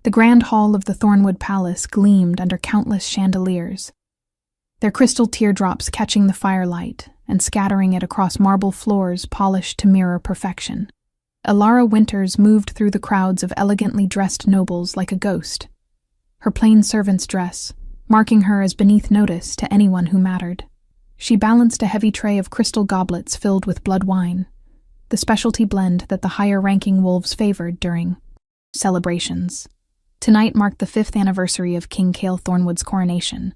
The grand hall of the Thornwood Palace gleamed under countless chandeliers, their crystal teardrops catching the firelight and scattering it across marble floors polished to mirror perfection. Alara Winters moved through the crowds of elegantly dressed nobles like a ghost, her plain servant's dress marking her as beneath notice to anyone who mattered. She balanced a heavy tray of crystal goblets filled with blood wine, the specialty blend that the higher-ranking wolves favored during celebrations. Tonight marked the 5th anniversary of King Cale Thornwood's coronation,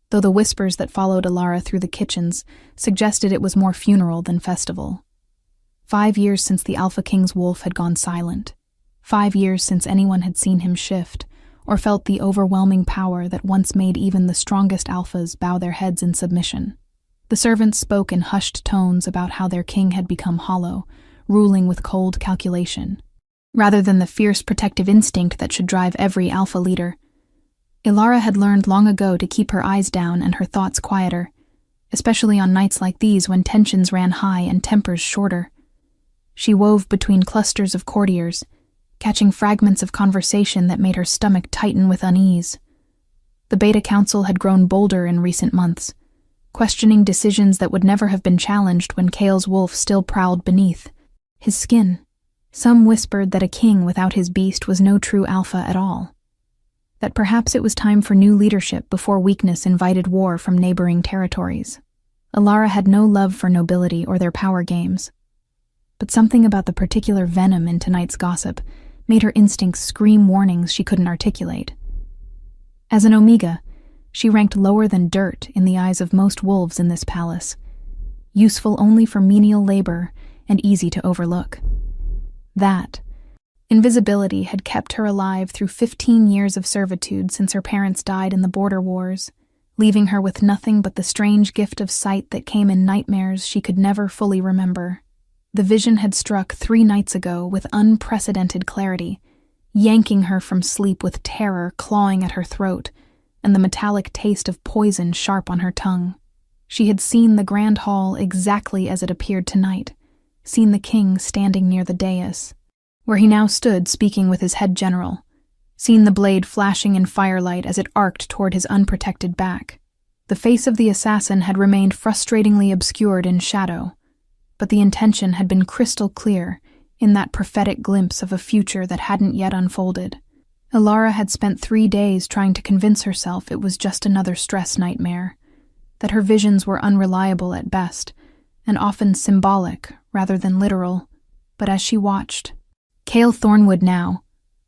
though the whispers that followed Alara through the kitchens suggested it was more funeral than festival. 5 years since the Alpha King's wolf had gone silent. 5 years since anyone had seen him shift, or felt the overwhelming power that once made even the strongest alphas bow their heads in submission. The servants spoke in hushed tones about how their king had become hollow, ruling with cold calculation, rather than the fierce protective instinct that should drive every alpha leader. Alara had learned long ago to keep her eyes down and her thoughts quieter, especially on nights like these when tensions ran high and tempers shorter. She wove between clusters of courtiers, catching fragments of conversation that made her stomach tighten with unease. The Beta Council had grown bolder in recent months, questioning decisions that would never have been challenged when Cale's wolf still prowled beneath his skin. Some whispered that a king without his beast was no true alpha at all, that perhaps it was time for new leadership before weakness invited war from neighboring territories. Alara had no love for nobility or their power games, but something about the particular venom in tonight's gossip made her instincts scream warnings she couldn't articulate. As an Omega, she ranked lower than dirt in the eyes of most wolves in this palace, useful only for menial labor and easy to overlook. That invisibility had kept her alive through 15 years of servitude since her parents died in the border wars, leaving her with nothing but the strange gift of sight that came in nightmares she could never fully remember. The vision had struck 3 nights ago with unprecedented clarity, yanking her from sleep with terror clawing at her throat and the metallic taste of poison sharp on her tongue. She had seen the grand hall exactly as it appeared tonight, seen the king standing near the dais, where he now stood speaking with his head general, seen the blade flashing in firelight as it arced toward his unprotected back. The face of the assassin had remained frustratingly obscured in shadow, but the intention had been crystal clear in that prophetic glimpse of a future that hadn't yet unfolded. Alara had spent 3 days trying to convince herself it was just another stress nightmare, that her visions were unreliable at best, and often symbolic rather than literal. But as she watched, Cale Thornwood now,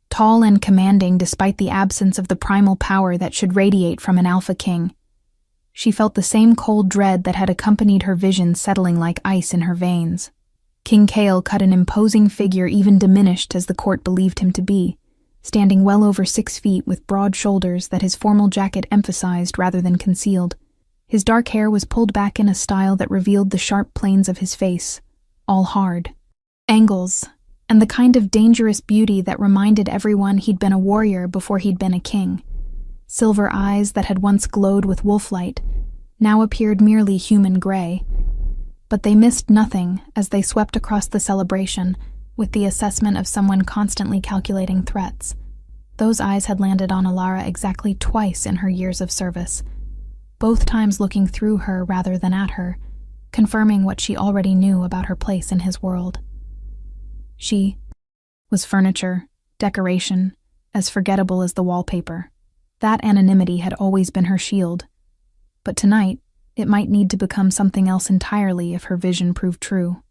tall and commanding despite the absence of the primal power that should radiate from an Alpha King, she felt the same cold dread that had accompanied her vision settling like ice in her veins. King Cale cut an imposing figure even diminished as the court believed him to be, standing well over 6 feet with broad shoulders that his formal jacket emphasized rather than concealed. His dark hair was pulled back in a style that revealed the sharp planes of his face, all hard angles, and the kind of dangerous beauty that reminded everyone he'd been a warrior before he'd been a king. Silver eyes that had once glowed with wolf-light now appeared merely human gray, but they missed nothing as they swept across the celebration with the assessment of someone constantly calculating threats. Those eyes had landed on Alara exactly twice in her years of service, both times looking through her rather than at her, confirming what she already knew about her place in his world. She was furniture, decoration, as forgettable as the wallpaper. That anonymity had always been her shield, but tonight it might need to become something else entirely if her vision proved true.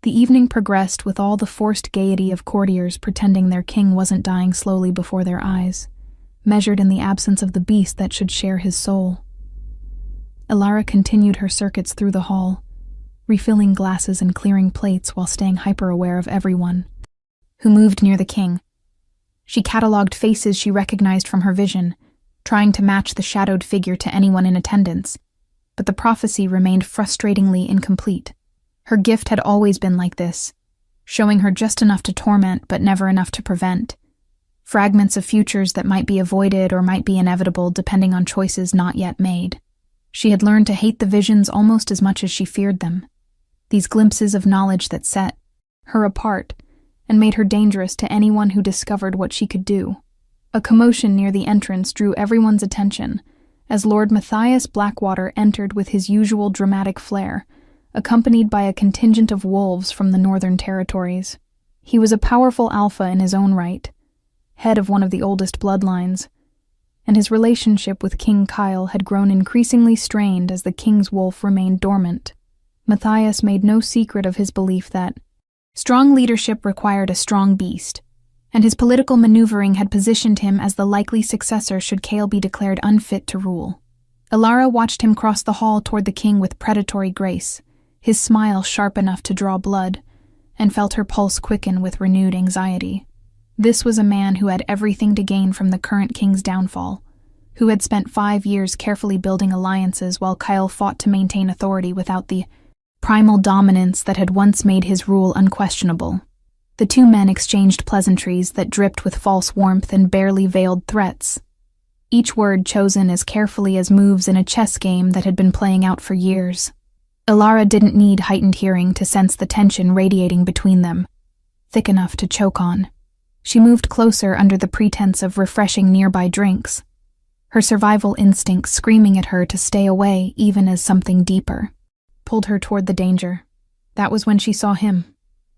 The evening progressed with all the forced gaiety of courtiers pretending their king wasn't dying slowly before their eyes, measured in the absence of the beast that should share his soul. Alara continued her circuits through the hall, refilling glasses and clearing plates while staying hyper-aware of everyone who moved near the king. She catalogued faces she recognized from her vision, trying to match the shadowed figure to anyone in attendance, but the prophecy remained frustratingly incomplete. Her gift had always been like this, showing her just enough to torment but never enough to prevent. Fragments of futures that might be avoided or might be inevitable depending on choices not yet made. She had learned to hate the visions almost as much as she feared them. These glimpses of knowledge that set her apart and made her dangerous to anyone who discovered what she could do. A commotion near the entrance drew everyone's attention as Lord Matthias Blackwater entered with his usual dramatic flair, accompanied by a contingent of wolves from the Northern Territories. He was a powerful alpha in his own right, head of one of the oldest bloodlines, and his relationship with King Kyle had grown increasingly strained as the king's wolf remained dormant. Matthias made no secret of his belief that strong leadership required a strong beast, and his political maneuvering had positioned him as the likely successor should Kale be declared unfit to rule. Elara watched him cross the hall toward the king with predatory grace, his smile sharp enough to draw blood, and felt her pulse quicken with renewed anxiety. This was a man who had everything to gain from the current king's downfall, who had spent 5 years carefully building alliances while Kyle fought to maintain authority without the primal dominance that had once made his rule unquestionable. The two men exchanged pleasantries that dripped with false warmth and barely veiled threats, each word chosen as carefully as moves in a chess game that had been playing out for years. Elara didn't need heightened hearing to sense the tension radiating between them, thick enough to choke on. She moved closer under the pretense of refreshing nearby drinks, her survival instincts screaming at her to stay away even as something deeper pulled her toward the danger. That was when she saw him,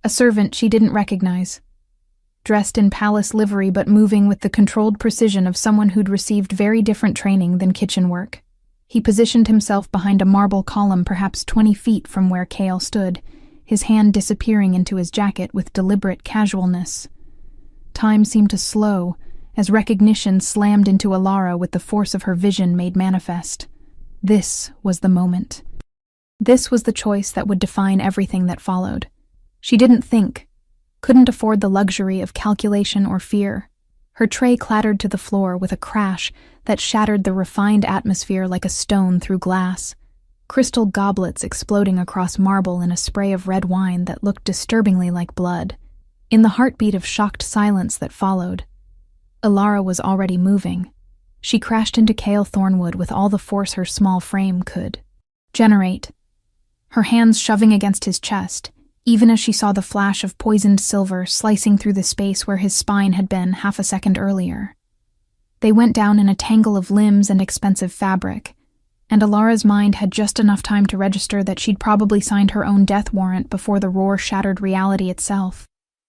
a servant she didn't recognize, dressed in palace livery but moving with the controlled precision of someone who'd received very different training than kitchen work. He positioned himself behind a marble column perhaps 20 feet from where Kale stood, his hand disappearing into his jacket with deliberate casualness. Time seemed to slow as recognition slammed into Elara with the force of her vision made manifest. This was the moment. This was the choice that would define everything that followed. She didn't think, couldn't afford the luxury of calculation or fear. Her tray clattered to the floor with a crash that shattered the refined atmosphere like a stone through glass, crystal goblets exploding across marble in a spray of red wine that looked disturbingly like blood. In the heartbeat of shocked silence that followed, Elara was already moving. She crashed into Kale Thornwood with all the force her small frame could generate, her hands shoving against his chest, even as she saw the flash of poisoned silver slicing through the space where his spine had been half a second earlier. They went down in a tangle of limbs and expensive fabric, and Elara's mind had just enough time to register that she'd probably signed her own death warrant before the roar shattered reality itself.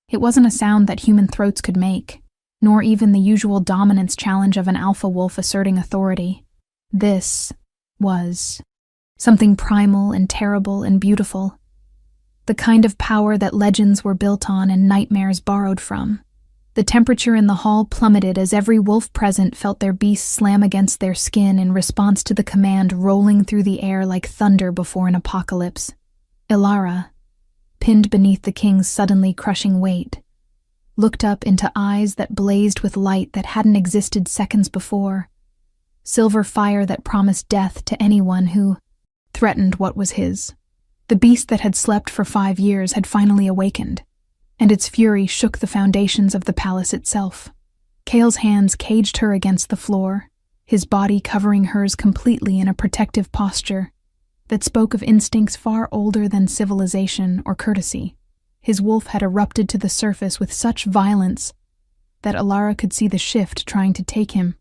It wasn't a sound that human throats could make, nor even the usual dominance challenge of an alpha wolf asserting authority. This was something primal and terrible and beautiful, the kind of power that legends were built on and nightmares borrowed from. The temperature in the hall plummeted as every wolf present felt their beasts slam against their skin in response to the command rolling through the air like thunder before an apocalypse. Elara, pinned beneath the king's suddenly crushing weight, looked up into eyes that blazed with light that hadn't existed seconds before, silver fire that promised death to anyone who threatened what was his. The beast that had slept for 5 years had finally awakened, and its fury shook the foundations of the palace itself. Kale's hands caged her against the floor, his body covering hers completely in a protective posture that spoke of instincts far older than civilization or courtesy. His wolf had erupted to the surface with such violence that Elara could see the shift trying to take him,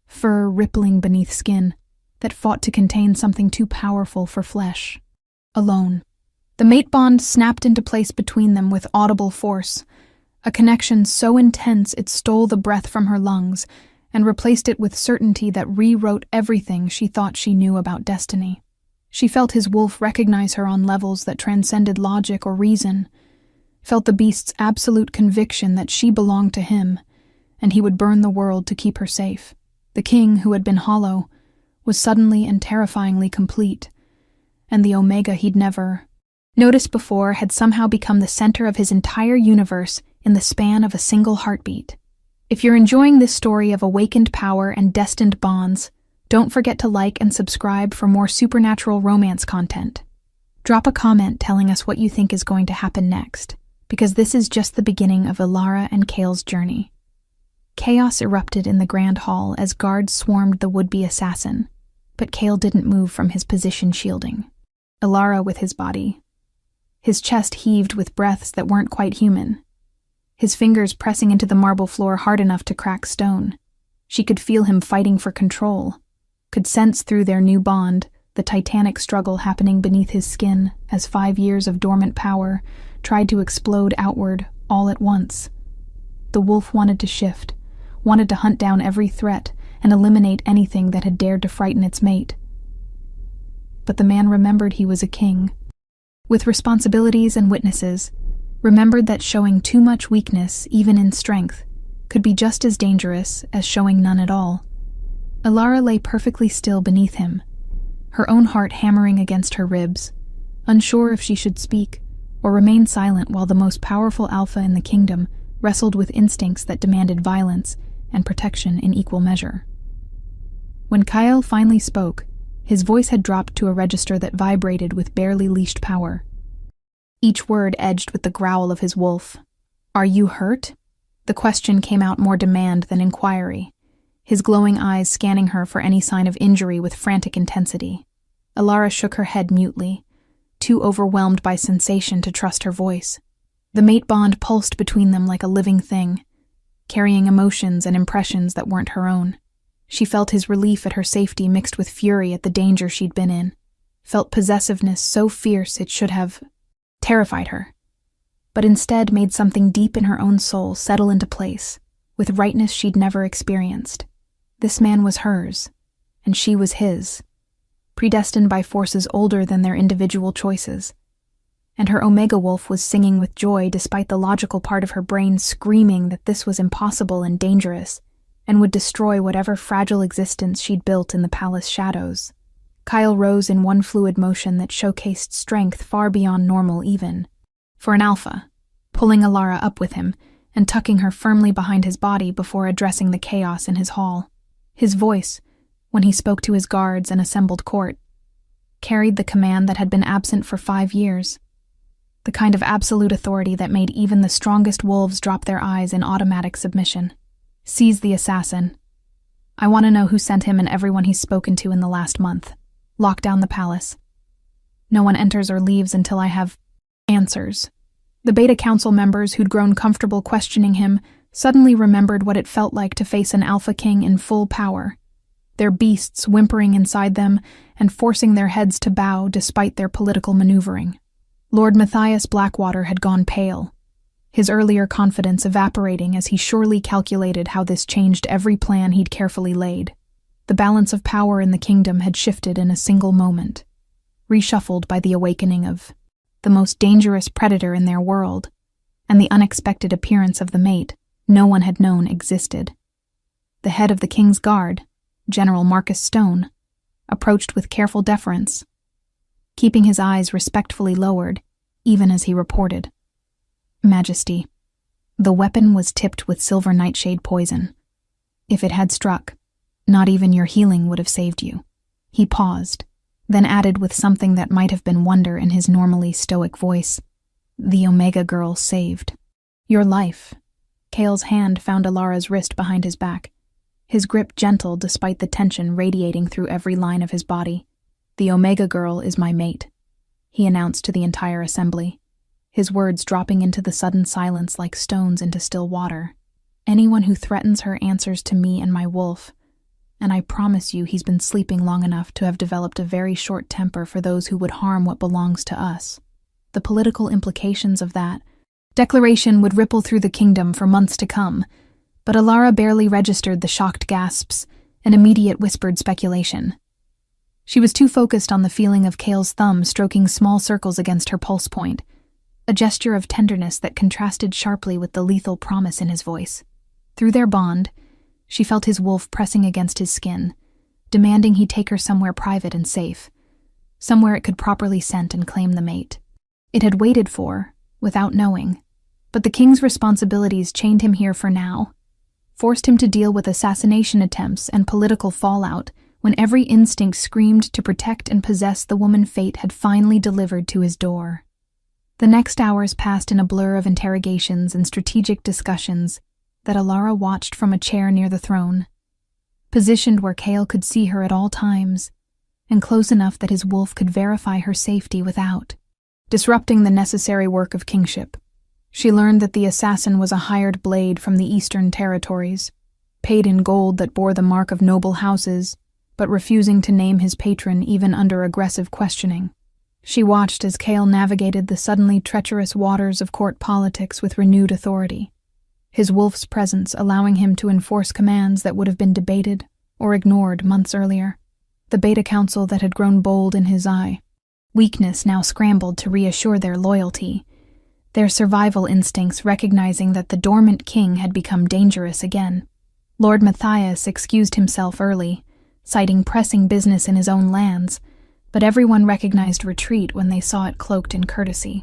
fur rippling beneath skin that fought to contain something too powerful for flesh. Alone, the mate bond snapped into place between them with audible force, a connection so intense it stole the breath from her lungs and replaced it with certainty that rewrote everything she thought she knew about destiny. She felt his wolf recognize her on levels that transcended logic or reason, felt the beast's absolute conviction that she belonged to him, and he would burn the world to keep her safe. The king, who had been hollow, was suddenly and terrifyingly complete, and the Omega he'd never noticed before had somehow become the center of his entire universe in the span of a single heartbeat. If you're enjoying this story of awakened power and destined bonds, don't forget to like and subscribe for more supernatural romance content. Drop a comment telling us what you think is going to happen next, because this is just the beginning of Elara and Kale's journey. Chaos erupted in the grand hall as guards swarmed the would-be assassin, but Kale didn't move from his position shielding. Elara with his body. His chest heaved with breaths that weren't quite human, his fingers pressing into the marble floor hard enough to crack stone. She could feel him fighting for control, could sense through their new bond the titanic struggle happening beneath his skin as 5 years of dormant power tried to explode outward all at once. The wolf wanted to shift, wanted to hunt down every threat and eliminate anything that had dared to frighten its mate. But the man remembered he was a king, with responsibilities and witnesses, remembered that showing too much weakness, even in strength, could be just as dangerous as showing none at all. Alara lay perfectly still beneath him, her own heart hammering against her ribs, unsure if she should speak or remain silent while the most powerful alpha in the kingdom wrestled with instincts that demanded violence and protection in equal measure. When Kyle finally spoke, his voice had dropped to a register that vibrated with barely leashed power. Each word edged with the growl of his wolf. "Are you hurt?" The question came out more demand than inquiry, his glowing eyes scanning her for any sign of injury with frantic intensity. Alara shook her head mutely, too overwhelmed by sensation to trust her voice. The mate bond pulsed between them like a living thing, carrying emotions and impressions that weren't her own. She felt his relief at her safety mixed with fury at the danger she'd been in, felt possessiveness so fierce it should have terrified her, but instead made something deep in her own soul settle into place, with rightness she'd never experienced. This man was hers, and she was his, predestined by forces older than their individual choices. And her Omega Wolf was singing with joy despite the logical part of her brain screaming that this was impossible and dangerous, and would destroy whatever fragile existence she'd built in the palace shadows. Kyle rose in one fluid motion that showcased strength far beyond normal even. For an alpha, pulling Alara up with him and tucking her firmly behind his body before addressing the chaos in his hall. His voice, when he spoke to his guards and assembled court, carried the command that had been absent for 5 years, the kind of absolute authority that made even the strongest wolves drop their eyes in automatic submission. "Seize the assassin. I want to know who sent him and everyone he's spoken to in the last month. Lock down the palace. No one enters or leaves until I have answers." The Beta Council members who'd grown comfortable questioning him suddenly remembered what it felt like to face an Alpha King in full power, their beasts whimpering inside them and forcing their heads to bow despite their political maneuvering. Lord Matthias Blackwater had gone pale, his earlier confidence evaporating as he surely calculated how this changed every plan he'd carefully laid. The balance of power in the kingdom had shifted in a single moment, reshuffled by the awakening of the most dangerous predator in their world, and the unexpected appearance of the mate no one had known existed. The head of the King's Guard, General Marcus Stone, approached with careful deference, keeping his eyes respectfully lowered, even as he reported, "Majesty, the weapon was tipped with silver nightshade poison. If it had struck, not even your healing would have saved you." He paused, then added with something that might have been wonder in his normally stoic voice, "The Omega girl saved your life." Kale's hand found Alara's wrist behind his back, his grip gentle despite the tension radiating through every line of his body. "The Omega girl is my mate," he announced to the entire assembly, his words dropping into the sudden silence like stones into still water. "Anyone who threatens her answers to me and my wolf, and I promise you he's been sleeping long enough to have developed a very short temper for those who would harm what belongs to us." The political implications of that declaration would ripple through the kingdom for months to come, but Alara barely registered the shocked gasps and immediate whispered speculation. She was too focused on the feeling of Kale's thumb stroking small circles against her pulse point, a gesture of tenderness that contrasted sharply with the lethal promise in his voice. Through their bond, she felt his wolf pressing against his skin, demanding he take her somewhere private and safe, somewhere it could properly scent and claim the mate. It had waited for, without knowing, but the king's responsibilities chained him here for now, forced him to deal with assassination attempts and political fallout when every instinct screamed to protect and possess the woman fate had finally delivered to his door. The next hours passed in a blur of interrogations and strategic discussions that Alara watched from a chair near the throne, positioned where Kale could see her at all times, and close enough that his wolf could verify her safety without disrupting the necessary work of kingship. She learned that the assassin was a hired blade from the Eastern Territories, paid in gold that bore the mark of noble houses, but refusing to name his patron even under aggressive questioning. She watched as Cale navigated the suddenly treacherous waters of court politics with renewed authority, his wolf's presence allowing him to enforce commands that would have been debated or ignored months earlier. The Beta Council that had grown bold in his eye. Weakness now scrambled to reassure their loyalty, their survival instincts recognizing that the dormant king had become dangerous again. Lord Matthias excused himself early, citing pressing business in his own lands, but everyone recognized retreat when they saw it cloaked in courtesy.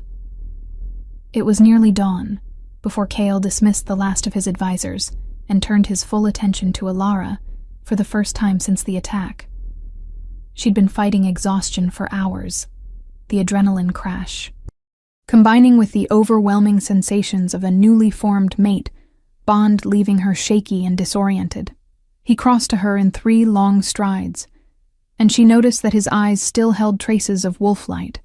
It was nearly dawn before Cale dismissed the last of his advisors and turned his full attention to Alara for the first time since the attack. She'd been fighting exhaustion for hours, the adrenaline crash, combining with the overwhelming sensations of a newly formed mate, Bond leaving her shaky and disoriented. He crossed to her in 3 long strides, and she noticed that his eyes still held traces of wolf light,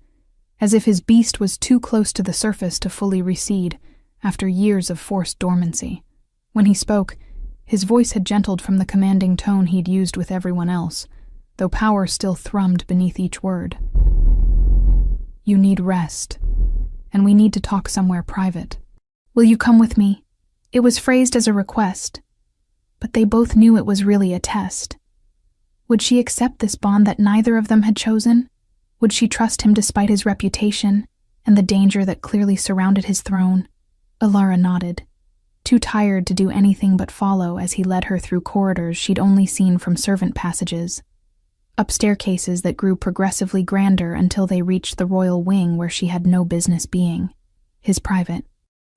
as if his beast was too close to the surface to fully recede after years of forced dormancy. When he spoke, his voice had gentled from the commanding tone he'd used with everyone else, though power still thrummed beneath each word. You need rest, and we need to talk somewhere private. Will you come with me? It was phrased as a request, but they both knew it was really a test. Would she accept this bond that neither of them had chosen? Would she trust him despite his reputation and the danger that clearly surrounded his throne? Alara nodded, too tired to do anything but follow as he led her through corridors she'd only seen from servant passages, up staircases that grew progressively grander until they reached the royal wing where she had no business being, his private.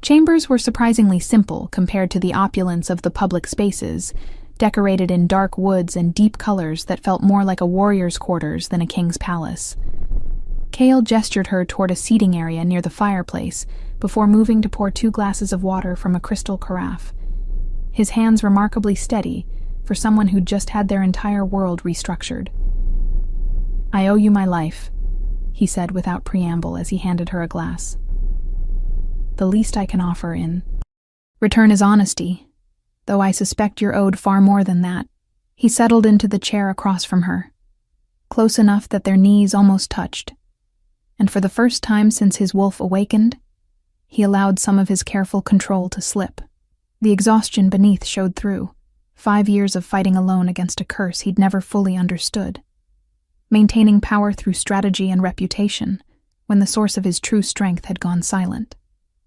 Chambers were surprisingly simple compared to the opulence of the public spaces, decorated in dark woods and deep colors that felt more like a warrior's quarters than a king's palace. Cale gestured her toward a seating area near the fireplace before moving to pour 2 glasses of water from a crystal carafe, his hands remarkably steady for someone who'd just had their entire world restructured. I owe you my life, he said without preamble as he handed her a glass. The least I can offer in return is honesty, though I suspect you're owed far more than that. He settled into the chair across from her, close enough that their knees almost touched, and for the first time since his wolf awakened, he allowed some of his careful control to slip. The exhaustion beneath showed through, 5 years of fighting alone against a curse he'd never fully understood, maintaining power through strategy and reputation when the source of his true strength had gone silent.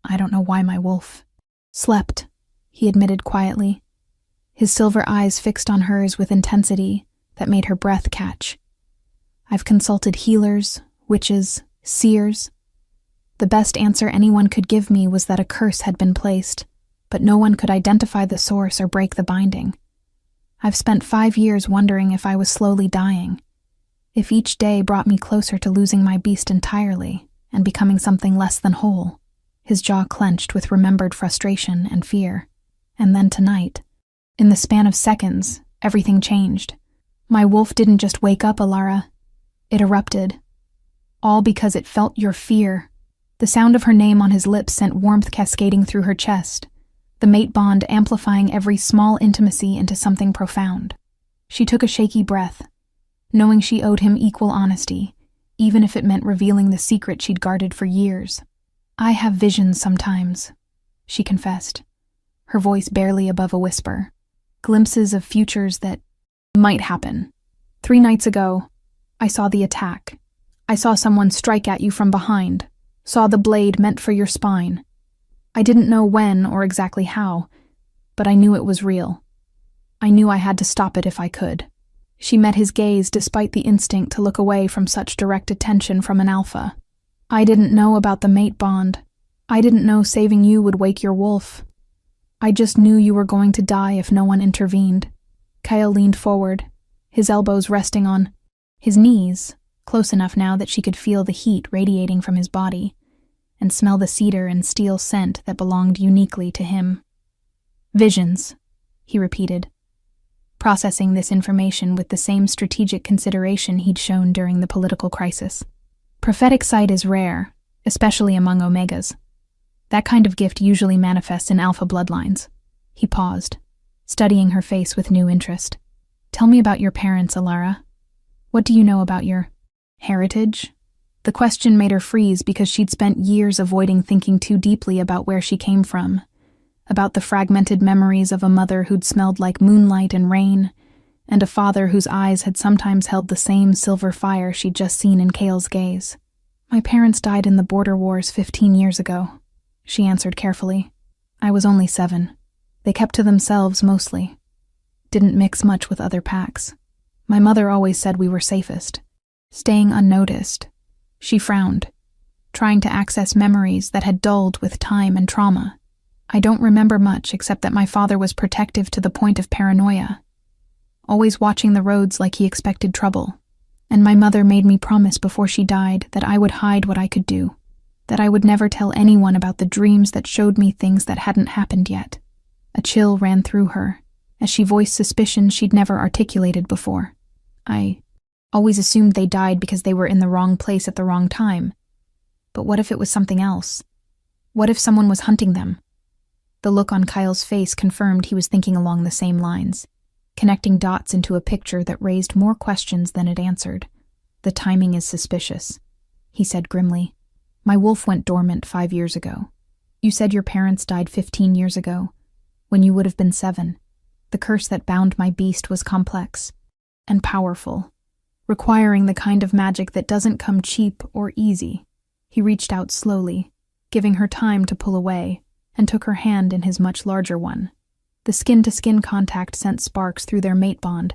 I don't know why my wolf slept, he admitted quietly, his silver eyes fixed on hers with intensity that made her breath catch. I've consulted healers, witches, seers. The best answer anyone could give me was that a curse had been placed, but no one could identify the source or break the binding. I've spent 5 years wondering if I was slowly dying, if each day brought me closer to losing my beast entirely and becoming something less than whole. His jaw clenched with remembered frustration and fear. And then tonight, in the span of seconds, everything changed. My wolf didn't just wake up, Alara. It erupted. All because it felt your fear. The sound of her name on his lips sent warmth cascading through her chest, the mate bond amplifying every small intimacy into something profound. She took a shaky breath, knowing she owed him equal honesty, even if it meant revealing the secret she'd guarded for years. I have visions sometimes, she confessed, her voice barely above a whisper. Glimpses of futures that might happen. 3 nights ago, I saw the attack. I saw someone strike at you from behind, saw the blade meant for your spine. I didn't know when or exactly how, but I knew it was real. I knew I had to stop it if I could. She met his gaze despite the instinct to look away from such direct attention from an alpha. I didn't know about the mate bond. I didn't know saving you would wake your wolf. I just knew you were going to die if no one intervened. Kyle leaned forward, his elbows resting on his knees, close enough now that she could feel the heat radiating from his body, and smell the cedar and steel scent that belonged uniquely to him. Visions, he repeated, processing this information with the same strategic consideration he'd shown during the political crisis. Prophetic sight is rare, especially among Omegas. That kind of gift usually manifests in alpha bloodlines. He paused, studying her face with new interest. Tell me about your parents, Alara. What do you know about your heritage? The question made her freeze because she'd spent years avoiding thinking too deeply about where she came from, about the fragmented memories of a mother who'd smelled like moonlight and rain, and a father whose eyes had sometimes held the same silver fire she'd just seen in Kale's gaze. My parents died in the border wars 15 years ago, she answered carefully. I was only 7. They kept to themselves mostly. Didn't mix much with other packs. My mother always said we were safest, staying unnoticed. She frowned, trying to access memories that had dulled with time and trauma. I don't remember much except that my father was protective to the point of paranoia, always watching the roads like he expected trouble. And my mother made me promise before she died that I would hide what I could do, that I would never tell anyone about the dreams that showed me things that hadn't happened yet. A chill ran through her as she voiced suspicions she'd never articulated before. I always assumed they died because they were in the wrong place at the wrong time. But what if it was something else? What if someone was hunting them? The look on Kyle's face confirmed he was thinking along the same lines, connecting dots into a picture that raised more questions than it answered. The timing is suspicious, he said grimly. My wolf went dormant 5 years ago. You said your parents died 15 years ago, when you would have been 7. The curse that bound my beast was complex and powerful, requiring the kind of magic that doesn't come cheap or easy. He reached out slowly, giving her time to pull away, and took her hand in his much larger one. The skin-to-skin contact sent sparks through their mate bond,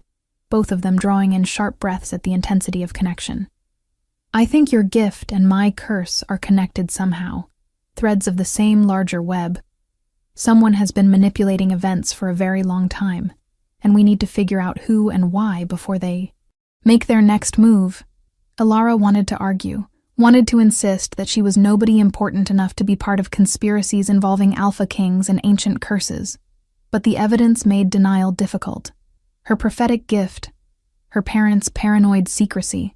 both of them drawing in sharp breaths at the intensity of connection. I think your gift and my curse are connected somehow, threads of the same larger web. Someone has been manipulating events for a very long time, and we need to figure out who and why before they make their next move. Alara wanted to argue, wanted to insist that she was nobody important enough to be part of conspiracies involving Alpha Kings and ancient curses, but the evidence made denial difficult. Her prophetic gift, her parents' paranoid secrecy,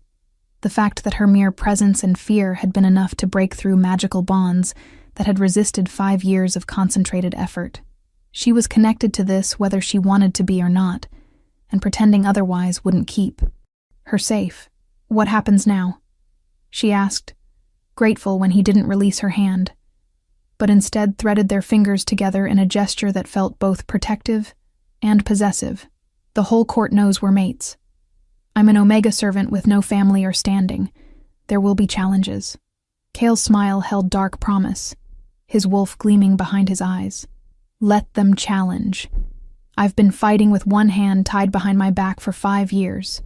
the fact that her mere presence and fear had been enough to break through magical bonds that had resisted 5 years of concentrated effort. She was connected to this whether she wanted to be or not, and pretending otherwise wouldn't keep her safe. What happens now? She asked, grateful when he didn't release her hand, but instead threaded their fingers together in a gesture that felt both protective and possessive. The whole court knows we're mates. I'm an Omega servant with no family or standing. There will be challenges. Kale's smile held dark promise, his wolf gleaming behind his eyes. Let them challenge. I've been fighting with one hand tied behind my back for 5 years,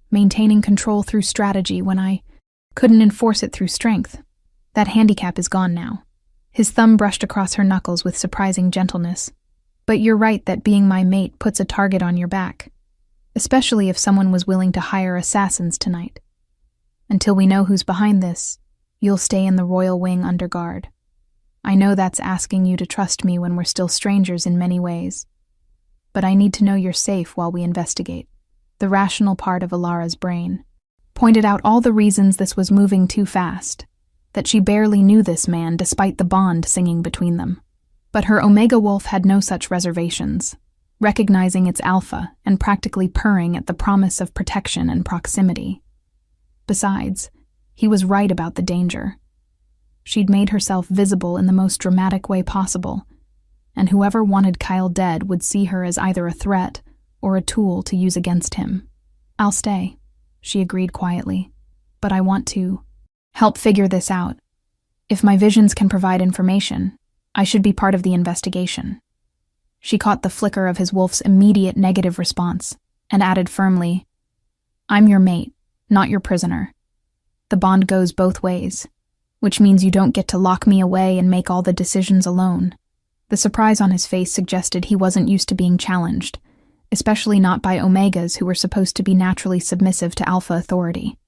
maintaining control through strategy when I couldn't enforce it through strength. That handicap is gone now. His thumb brushed across her knuckles with surprising gentleness. But you're right that being my mate puts a target on your back, especially if someone was willing to hire assassins tonight. Until we know who's behind this, you'll stay in the royal wing under guard. I know that's asking you to trust me when we're still strangers in many ways, but I need to know you're safe while we investigate. The rational part of Alara's brain pointed out all the reasons this was moving too fast, that she barely knew this man despite the bond singing between them. But her Omega wolf had no such reservations, recognizing its alpha and practically purring at the promise of protection and proximity. Besides, he was right about the danger. She'd made herself visible in the most dramatic way possible, and whoever wanted Kyle dead would see her as either a threat or a tool to use against him. I'll stay, she agreed quietly, but I want to help figure this out. If my visions can provide information, I should be part of the investigation. She caught the flicker of his wolf's immediate negative response and added firmly, I'm your mate, not your prisoner. The bond goes both ways, which means you don't get to lock me away and make all the decisions alone. The surprise on his face suggested he wasn't used to being challenged, especially not by Omegas who were supposed to be naturally submissive to Alpha authority.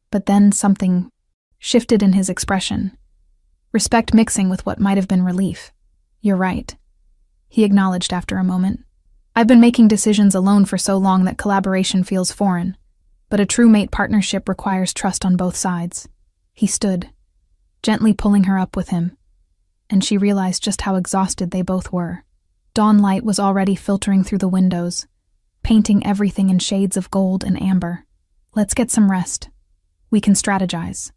But then something shifted in his expression, respect mixing with what might have been relief. You're right, he acknowledged after a moment. I've been making decisions alone for so long that collaboration feels foreign, but a true mate partnership requires trust on both sides. He stood, gently pulling her up with him, and she realized just how exhausted they both were. Dawn light was already filtering through the windows, painting everything in shades of gold and amber. Let's get some rest. We can strategize.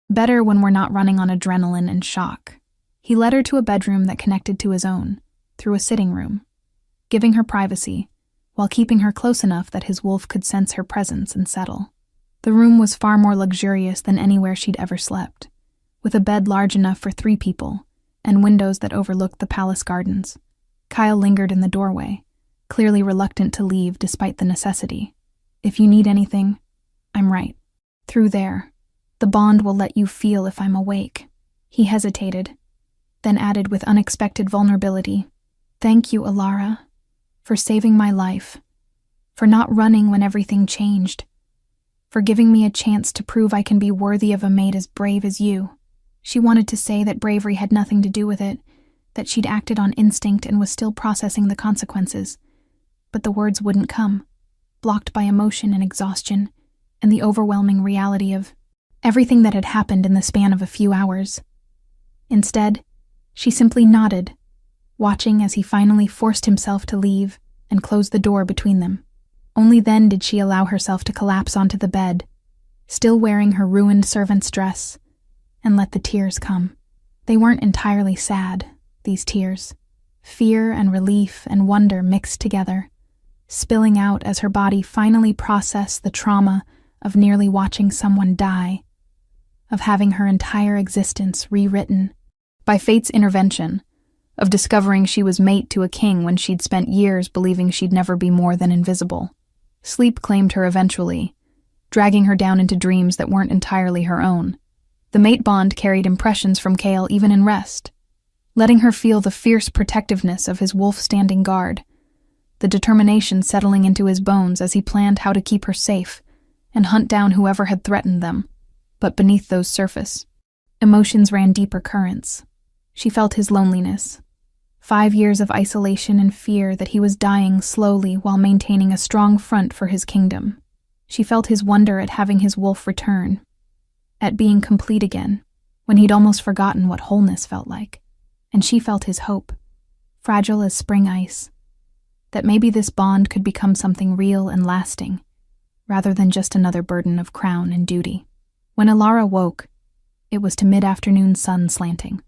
Better when we're not running on adrenaline and shock. He led her to a bedroom that connected to his own, through a sitting room, giving her privacy, while keeping her close enough that his wolf could sense her presence and settle. The room was far more luxurious than anywhere she'd ever slept, with a bed large enough for 3 people, and windows that overlooked the palace gardens. Kyle lingered in the doorway, clearly reluctant to leave despite the necessity. If you need anything, I'm right. Through there. The bond will let you feel if I'm awake. He hesitated, then added with unexpected vulnerability, Thank you, Alara, for saving my life, for not running when everything changed, for giving me a chance to prove I can be worthy of a mate as brave as you. She wanted to say that bravery had nothing to do with it, that she'd acted on instinct and was still processing the consequences, but the words wouldn't come, blocked by emotion and exhaustion, and the overwhelming reality of everything that had happened in the span of a few hours. Instead, she simply nodded, watching as he finally forced himself to leave and close the door between them. Only then did she allow herself to collapse onto the bed, still wearing her ruined servant's dress, and let the tears come. They weren't entirely sad, these tears. Fear and relief and wonder mixed together, spilling out as her body finally processed the trauma of nearly watching someone die, of having her entire existence rewritten. By fate's intervention, of discovering she was mate to a king when she'd spent years believing she'd never be more than invisible. Sleep claimed her eventually, dragging her down into dreams that weren't entirely her own. The mate bond carried impressions from Kale even in rest, letting her feel the fierce protectiveness of his wolf standing guard, the determination settling into his bones as he planned how to keep her safe and hunt down whoever had threatened them. But beneath those surface, emotions ran deeper currents. She felt his loneliness, 5 years of isolation and fear that he was dying slowly while maintaining a strong front for his kingdom. She felt his wonder at having his wolf return, at being complete again, when he'd almost forgotten what wholeness felt like. And she felt his hope, fragile as spring ice, that maybe this bond could become something real and lasting, rather than just another burden of crown and duty. When Alara woke, it was to mid-afternoon sun slanting.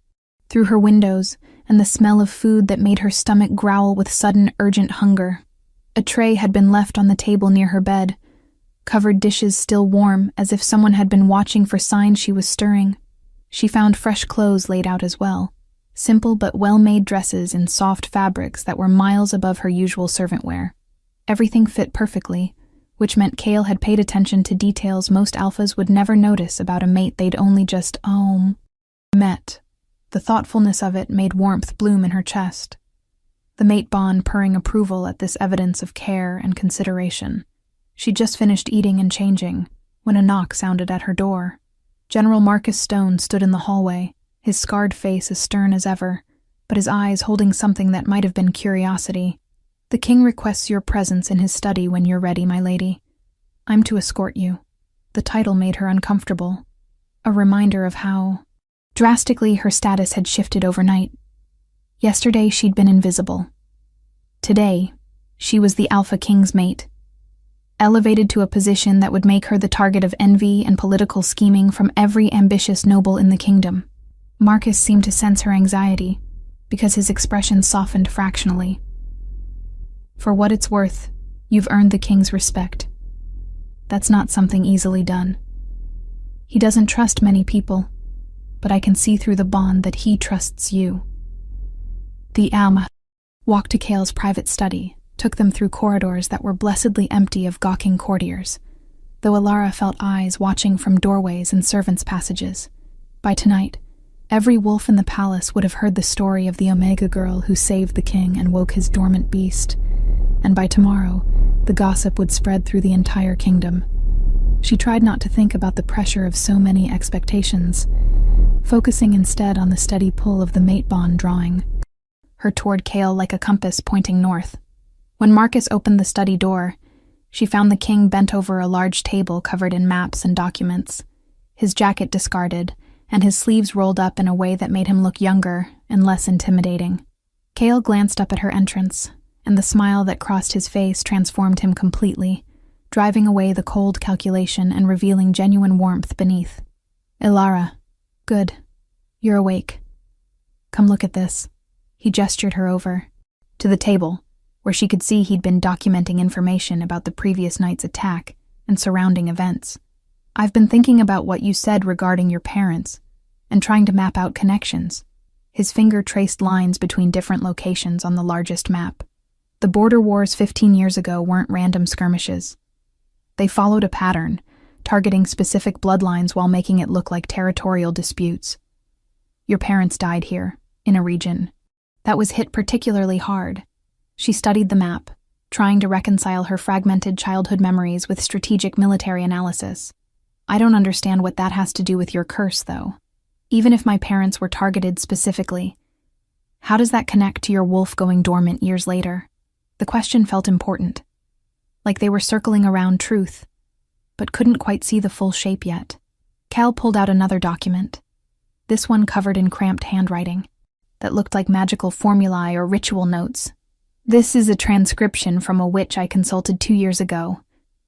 Through her windows and the smell of food that made her stomach growl with sudden urgent hunger. A tray had been left on the table near her bed, covered dishes still warm as if someone had been watching for signs she was stirring. She found fresh clothes laid out as well, simple but well-made dresses in soft fabrics that were miles above her usual servant wear. Everything fit perfectly, which meant Kale had paid attention to details most alphas would never notice about a mate they'd only just, met. The thoughtfulness of it made warmth bloom in her chest, the mate bond purring approval at this evidence of care and consideration. She'd just finished eating and changing when a knock sounded at her door. General Marcus Stone stood in the hallway, his scarred face as stern as ever, but his eyes holding something that might have been curiosity. The king requests your presence in his study when you're ready, my lady. I'm to escort you. The title made her uncomfortable, a reminder of how drastically her status had shifted overnight. Yesterday she'd been invisible. Today, she was the Alpha King's mate, elevated to a position that would make her the target of envy and political scheming from every ambitious noble in the kingdom. Marcus seemed to sense her anxiety, because his expression softened fractionally. For what it's worth, you've earned the king's respect. That's not something easily done. He doesn't trust many people, but I can see through the bond that he trusts you. The Alma walked to Kale's private study, took them through corridors that were blessedly empty of gawking courtiers, though Alara felt eyes watching from doorways and servants' passages. By tonight, every wolf in the palace would have heard the story of the Omega girl who saved the king and woke his dormant beast, and by tomorrow, the gossip would spread through the entire kingdom. She tried not to think about the pressure of so many expectations, focusing instead on the steady pull of the mate bond drawing her toward Kale like a compass pointing north. When Marcus opened the study door, she found the king bent over a large table covered in maps and documents, his jacket discarded, and his sleeves rolled up in a way that made him look younger and less intimidating. Kale glanced up at her entrance, and the smile that crossed his face transformed him completely, driving away the cold calculation and revealing genuine warmth beneath. Ilara, good. You're awake. Come look at this. He gestured her over to the table, where she could see he'd been documenting information about the previous night's attack and surrounding events. I've been thinking about what you said regarding your parents and trying to map out connections. His finger traced lines between different locations on the largest map. The border wars 15 years ago weren't random skirmishes. They followed a pattern, targeting specific bloodlines while making it look like territorial disputes. Your parents died here, in a region that was hit particularly hard. She studied the map, trying to reconcile her fragmented childhood memories with strategic military analysis. I don't understand what that has to do with your curse, though. Even if my parents were targeted specifically, how does that connect to your wolf going dormant years later? The question felt important, like they were circling around truth, but couldn't quite see the full shape yet. Cal pulled out another document, this one covered in cramped handwriting, that looked like magical formulae or ritual notes. This is a transcription from a witch I consulted 2 years ago,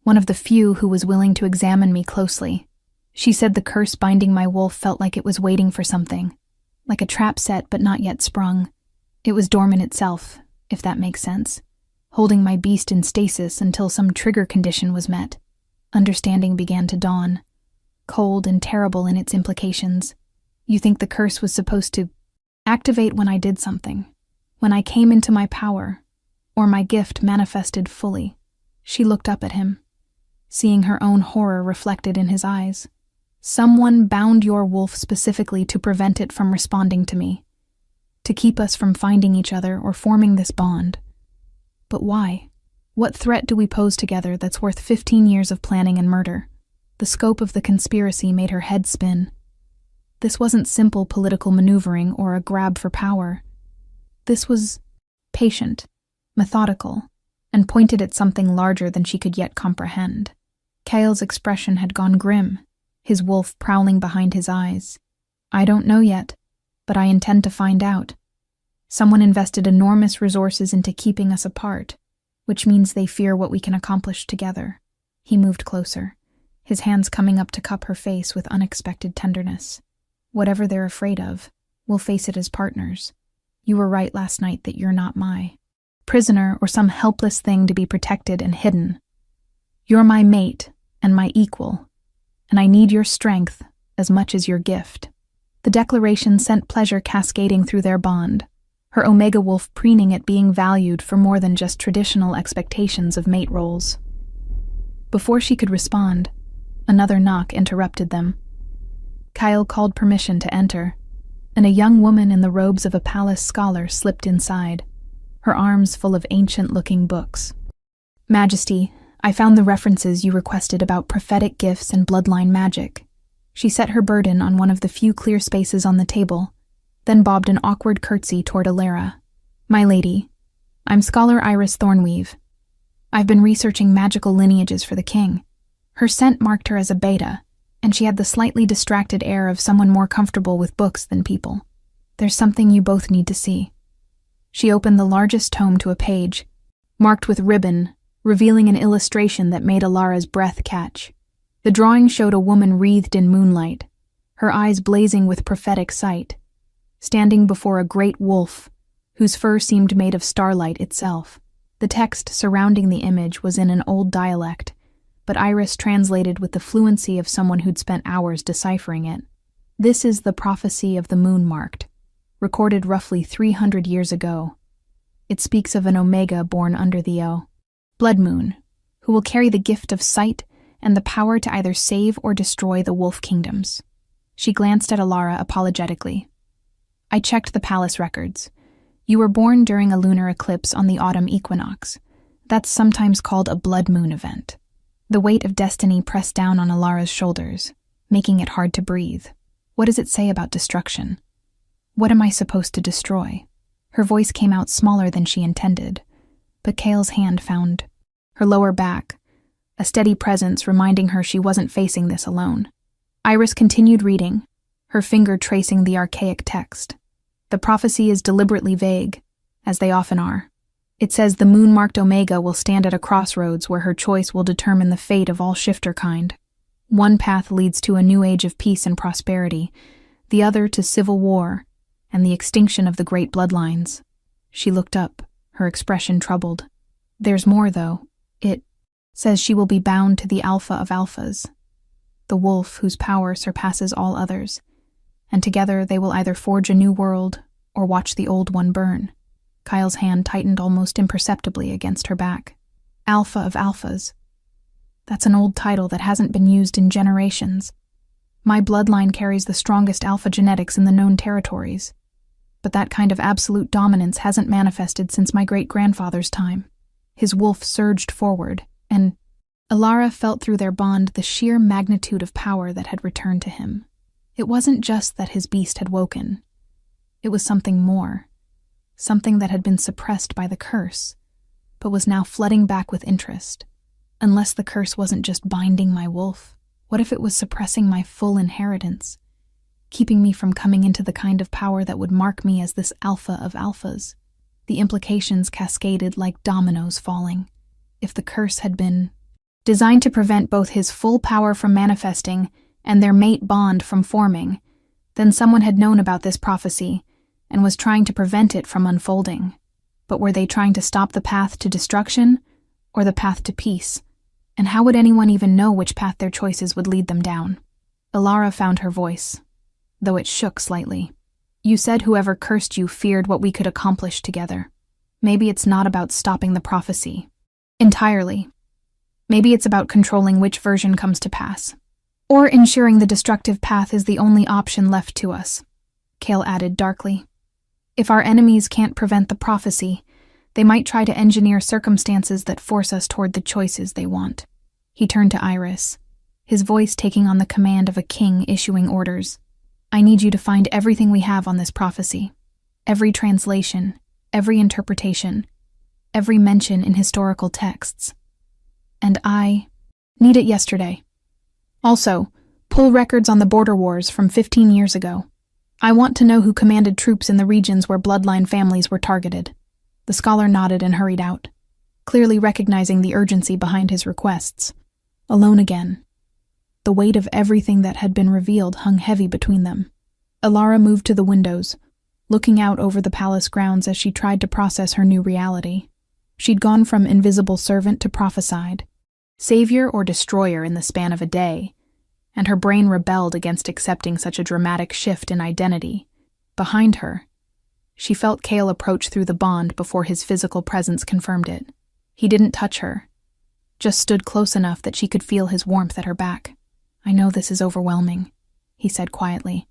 one of the few who was willing to examine me closely. She said the curse binding my wolf felt like it was waiting for something, like a trap set but not yet sprung. It was dormant itself, if that makes sense, holding my beast in stasis until some trigger condition was met. Understanding began to dawn, cold and terrible in its implications. You think the curse was supposed to activate when I did something, when I came into my power, or my gift manifested fully. She looked up at him, seeing her own horror reflected in his eyes. Someone bound your wolf specifically to prevent it from responding to me, to keep us from finding each other or forming this bond. But why? What threat do we pose together that's worth 15 years of planning and murder? The scope of the conspiracy made her head spin. This wasn't simple political maneuvering or a grab for power. This was patient, methodical, and pointed at something larger than she could yet comprehend. Kale's expression had gone grim, his wolf prowling behind his eyes. I don't know yet, but I intend to find out. Someone invested enormous resources into keeping us apart, which means they fear what we can accomplish together. He moved closer, his hands coming up to cup her face with unexpected tenderness. Whatever they're afraid of, we'll face it as partners. You were right last night that you're not my prisoner or some helpless thing to be protected and hidden. You're my mate and my equal, and I need your strength as much as your gift. The declaration sent pleasure cascading through their bond, her Omega wolf preening at being valued for more than just traditional expectations of mate roles. Before she could respond, another knock interrupted them. Kyle called permission to enter, and a young woman in the robes of a palace scholar slipped inside, her arms full of ancient-looking books. Majesty, I found the references you requested about prophetic gifts and bloodline magic. She set her burden on one of the few clear spaces on the table, then bobbed an awkward curtsy toward Ilara. My lady, I'm Scholar Iris Thornweave. I've been researching magical lineages for the king. Her scent marked her as a beta, and she had the slightly distracted air of someone more comfortable with books than people. There's something you both need to see. She opened the largest tome to a page, marked with ribbon, revealing an illustration that made Ilara's breath catch. The drawing showed a woman wreathed in moonlight, her eyes blazing with prophetic sight, standing before a great wolf, whose fur seemed made of starlight itself. The text surrounding the image was in an old dialect, but Iris translated with the fluency of someone who'd spent hours deciphering it. This is the prophecy of the moon marked, recorded roughly 300 years ago. It speaks of an Omega born under the blood moon, who will carry the gift of sight and the power to either save or destroy the wolf kingdoms. She glanced at Ilara apologetically. I checked the palace records. You were born during a lunar eclipse on the autumn equinox. That's sometimes called a blood moon event. The weight of destiny pressed down on Ilara's shoulders, making it hard to breathe. What does it say about destruction? What am I supposed to destroy? Her voice came out smaller than she intended, but Kale's hand found her lower back, a steady presence reminding her she wasn't facing this alone. Iris continued reading, her finger tracing the archaic text. The prophecy is deliberately vague, as they often are. It says the moon-marked Omega will stand at a crossroads where her choice will determine the fate of all shifter kind. One path leads to a new age of peace and prosperity, the other to civil war and the extinction of the great bloodlines. She looked up, her expression troubled. There's more, though. It says she will be bound to the Alpha of Alphas, the wolf whose power surpasses all others, and together they will either forge a new world or watch the old one burn. Kyle's hand tightened almost imperceptibly against her back. Alpha of Alphas. That's an old title that hasn't been used in generations. My bloodline carries the strongest alpha genetics in the known territories, but that kind of absolute dominance hasn't manifested since my great-grandfather's time. His wolf surged forward, and Alara felt through their bond the sheer magnitude of power that had returned to him. It wasn't just that his beast had woken. It was something more, something that had been suppressed by the curse, but was now flooding back with interest. Unless the curse wasn't just binding my wolf, what if it was suppressing my full inheritance, keeping me from coming into the kind of power that would mark me as this Alpha of Alphas? The implications cascaded like dominoes falling. If the curse had been designed to prevent both his full power from manifesting and their mate bond from forming, then someone had known about this prophecy and was trying to prevent it from unfolding. But were they trying to stop the path to destruction or the path to peace? And how would anyone even know which path their choices would lead them down? Alara found her voice, though it shook slightly. You said whoever cursed you feared what we could accomplish together. Maybe it's not about stopping the prophecy entirely. Maybe it's about controlling which version comes to pass, or ensuring the destructive path is the only option left to us, Kale added darkly. If our enemies can't prevent the prophecy, they might try to engineer circumstances that force us toward the choices they want. He turned to Iris, his voice taking on the command of a king issuing orders. I need you to find everything we have on this prophecy. Every translation, every interpretation, every mention in historical texts. And I need it yesterday. Also, pull records on the border wars from 15 years ago. I want to know who commanded troops in the regions where bloodline families were targeted. The scholar nodded and hurried out, clearly recognizing the urgency behind his requests. Alone again. The weight of everything that had been revealed hung heavy between them. Alara moved to the windows, looking out over the palace grounds as she tried to process her new reality. She'd gone from invisible servant to prophesied, savior or destroyer in the span of a day, and her brain rebelled against accepting such a dramatic shift in identity. Behind her, she felt Kale approach through the bond before his physical presence confirmed it. He didn't touch her, just stood close enough that she could feel his warmth at her back. I know this is overwhelming, he said quietly.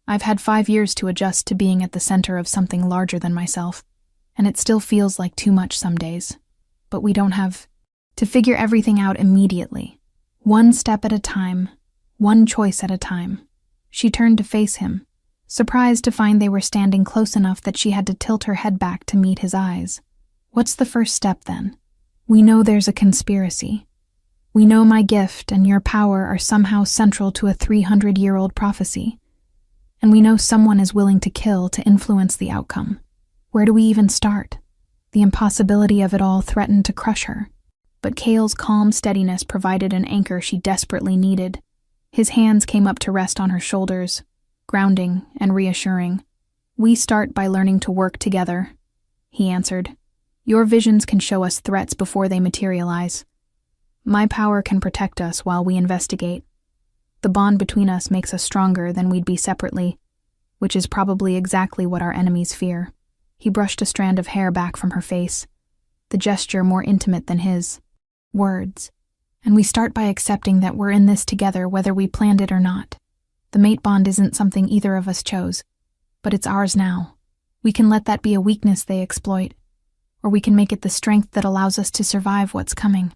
I've had 5 years to adjust to being at the center of something larger than myself, and it still feels like too much some days. But we don't have to figure everything out immediately. One step at a time, one choice at a time. She turned to face him, surprised to find they were standing close enough that she had to tilt her head back to meet his eyes. What's the first step, then? We know there's a conspiracy. We know my gift and your power are somehow central to a 300-year-old prophecy. And we know someone is willing to kill to influence the outcome. Where do we even start? The impossibility of it all threatened to crush her. But Kale's calm steadiness provided an anchor she desperately needed. His hands came up to rest on her shoulders, grounding and reassuring. We start by learning to work together, he answered. Your visions can show us threats before they materialize. My power can protect us while we investigate. The bond between us makes us stronger than we'd be separately, which is probably exactly what our enemies fear. He brushed a strand of hair back from her face, the gesture more intimate than his words. And we start by accepting that we're in this together whether we planned it or not. The mate bond isn't something either of us chose, but it's ours now. We can let that be a weakness they exploit, or we can make it the strength that allows us to survive what's coming.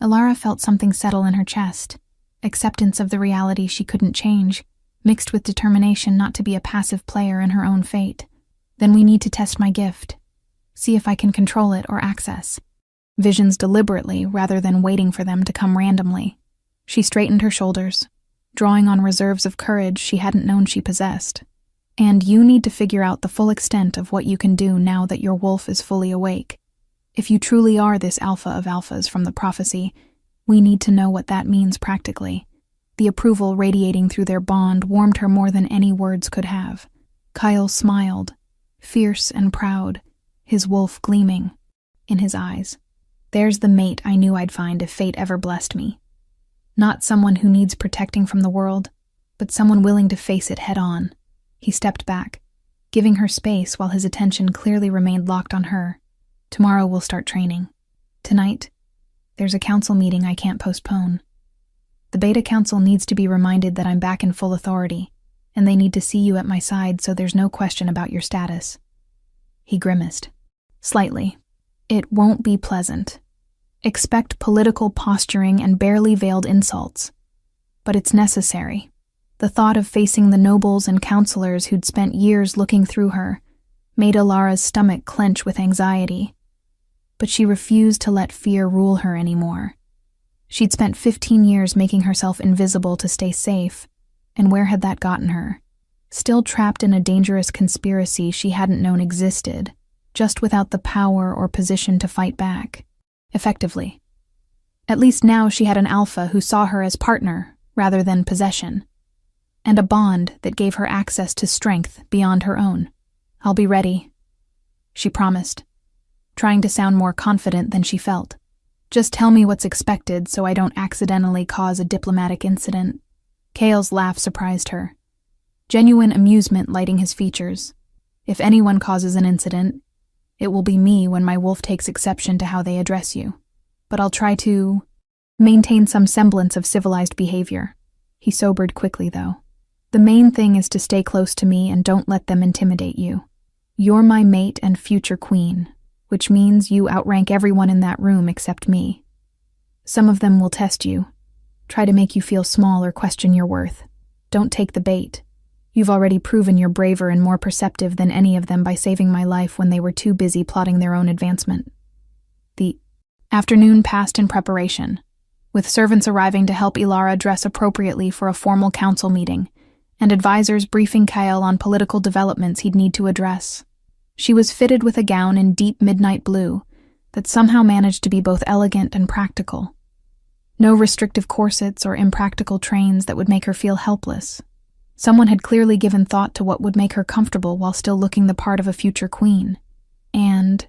Alara felt something settle in her chest, acceptance of the reality she couldn't change, mixed with determination not to be a passive player in her own fate. Then we need to test my gift, see if I can control it or access visions deliberately rather than waiting for them to come randomly. She straightened her shoulders, drawing on reserves of courage she hadn't known she possessed. And you need to figure out the full extent of what you can do now that your wolf is fully awake. If you truly are this alpha of alphas from the prophecy, we need to know what that means practically. The approval radiating through their bond warmed her more than any words could have. Kyle smiled, fierce and proud, his wolf gleaming in his eyes. There's the mate I knew I'd find if fate ever blessed me. Not someone who needs protecting from the world, but someone willing to face it head on. He stepped back, giving her space while his attention clearly remained locked on her. Tomorrow we'll start training. Tonight, there's a council meeting I can't postpone. The Beta Council needs to be reminded that I'm back in full authority, and they need to see you at my side so there's no question about your status. He grimaced. Slightly. It won't be pleasant. Expect political posturing and barely veiled insults. But it's necessary. The thought of facing the nobles and counselors who'd spent years looking through her made Alara's stomach clench with anxiety. But she refused to let fear rule her anymore. She'd spent 15 years making herself invisible to stay safe, and where had that gotten her? Still trapped in a dangerous conspiracy she hadn't known existed, just without the power or position to fight back, effectively. At least now she had an alpha who saw her as partner rather than possession, and a bond that gave her access to strength beyond her own. I'll be ready, she promised, trying to sound more confident than she felt. Just tell me what's expected so I don't accidentally cause a diplomatic incident. Kale's laugh surprised her, genuine amusement lighting his features. If anyone causes an incident, it will be me when my wolf takes exception to how they address you. But I'll try to maintain some semblance of civilized behavior. He sobered quickly, though. The main thing is to stay close to me and don't let them intimidate you. You're my mate and future queen, which means you outrank everyone in that room except me. Some of them will test you, try to make you feel small or question your worth. Don't take the bait. You've already proven you're braver and more perceptive than any of them by saving my life when they were too busy plotting their own advancement. The afternoon passed in preparation, with servants arriving to help Ilara dress appropriately for a formal council meeting, and advisors briefing Kyle on political developments he'd need to address. She was fitted with a gown in deep midnight blue that somehow managed to be both elegant and practical. No restrictive corsets or impractical trains that would make her feel helpless. Someone had clearly given thought to what would make her comfortable while still looking the part of a future queen. And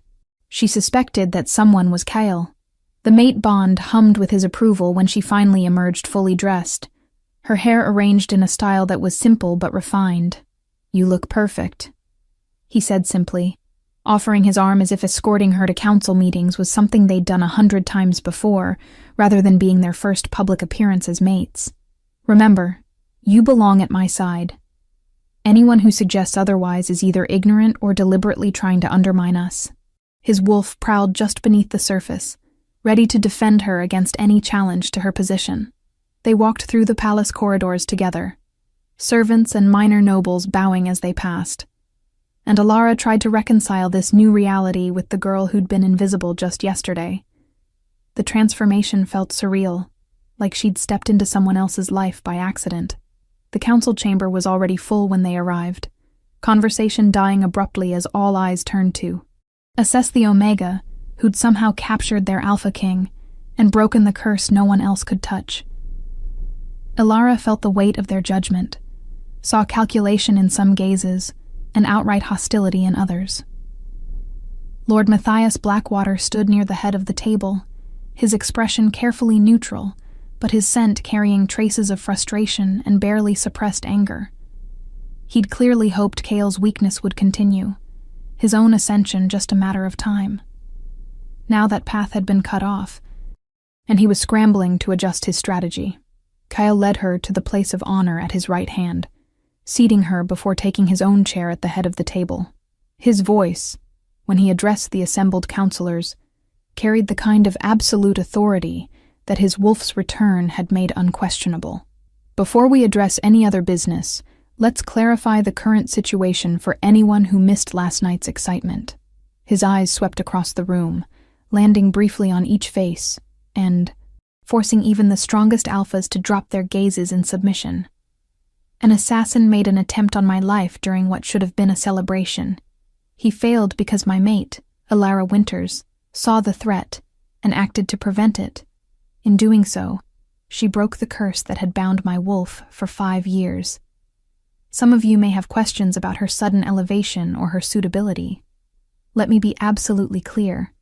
she suspected that someone was Kyle. The mate bond hummed with his approval when she finally emerged fully dressed, her hair arranged in a style that was simple but refined. "You look perfect," he said simply, offering his arm as if escorting her to council meetings was something they'd done 100 times before, rather than being their first public appearance as mates. "Remember, you belong at my side. Anyone who suggests otherwise is either ignorant or deliberately trying to undermine us." His wolf prowled just beneath the surface, ready to defend her against any challenge to her position. They walked through the palace corridors together, servants and minor nobles bowing as they passed. And Alara tried to reconcile this new reality with the girl who'd been invisible just yesterday. The transformation felt surreal, like she'd stepped into someone else's life by accident. The council chamber was already full when they arrived, conversation dying abruptly as all eyes turned to assess the Omega, who'd somehow captured their Alpha King and broken the curse no one else could touch. Ilara felt the weight of their judgment, saw calculation in some gazes, and outright hostility in others. Lord Matthias Blackwater stood near the head of the table, his expression carefully neutral, but his scent carrying traces of frustration and barely suppressed anger. He'd clearly hoped Kale's weakness would continue, his own ascension just a matter of time. Now that path had been cut off, and he was scrambling to adjust his strategy. Kyle led her to the place of honor at his right hand, seating her before taking his own chair at the head of the table. His voice, when he addressed the assembled counselors, carried the kind of absolute authority that his wolf's return had made unquestionable. "Before we address any other business, let's clarify the current situation for anyone who missed last night's excitement." His eyes swept across the room, landing briefly on each face, and forcing even the strongest alphas to drop their gazes in submission. An assassin made an attempt on my life during what should have been a celebration. He failed because my mate, Alara Winters, saw the threat and acted to prevent it. In doing so, she broke the curse that had bound my wolf for 5 years. Some of you may have questions about her sudden elevation or her suitability. Let me be absolutely clear.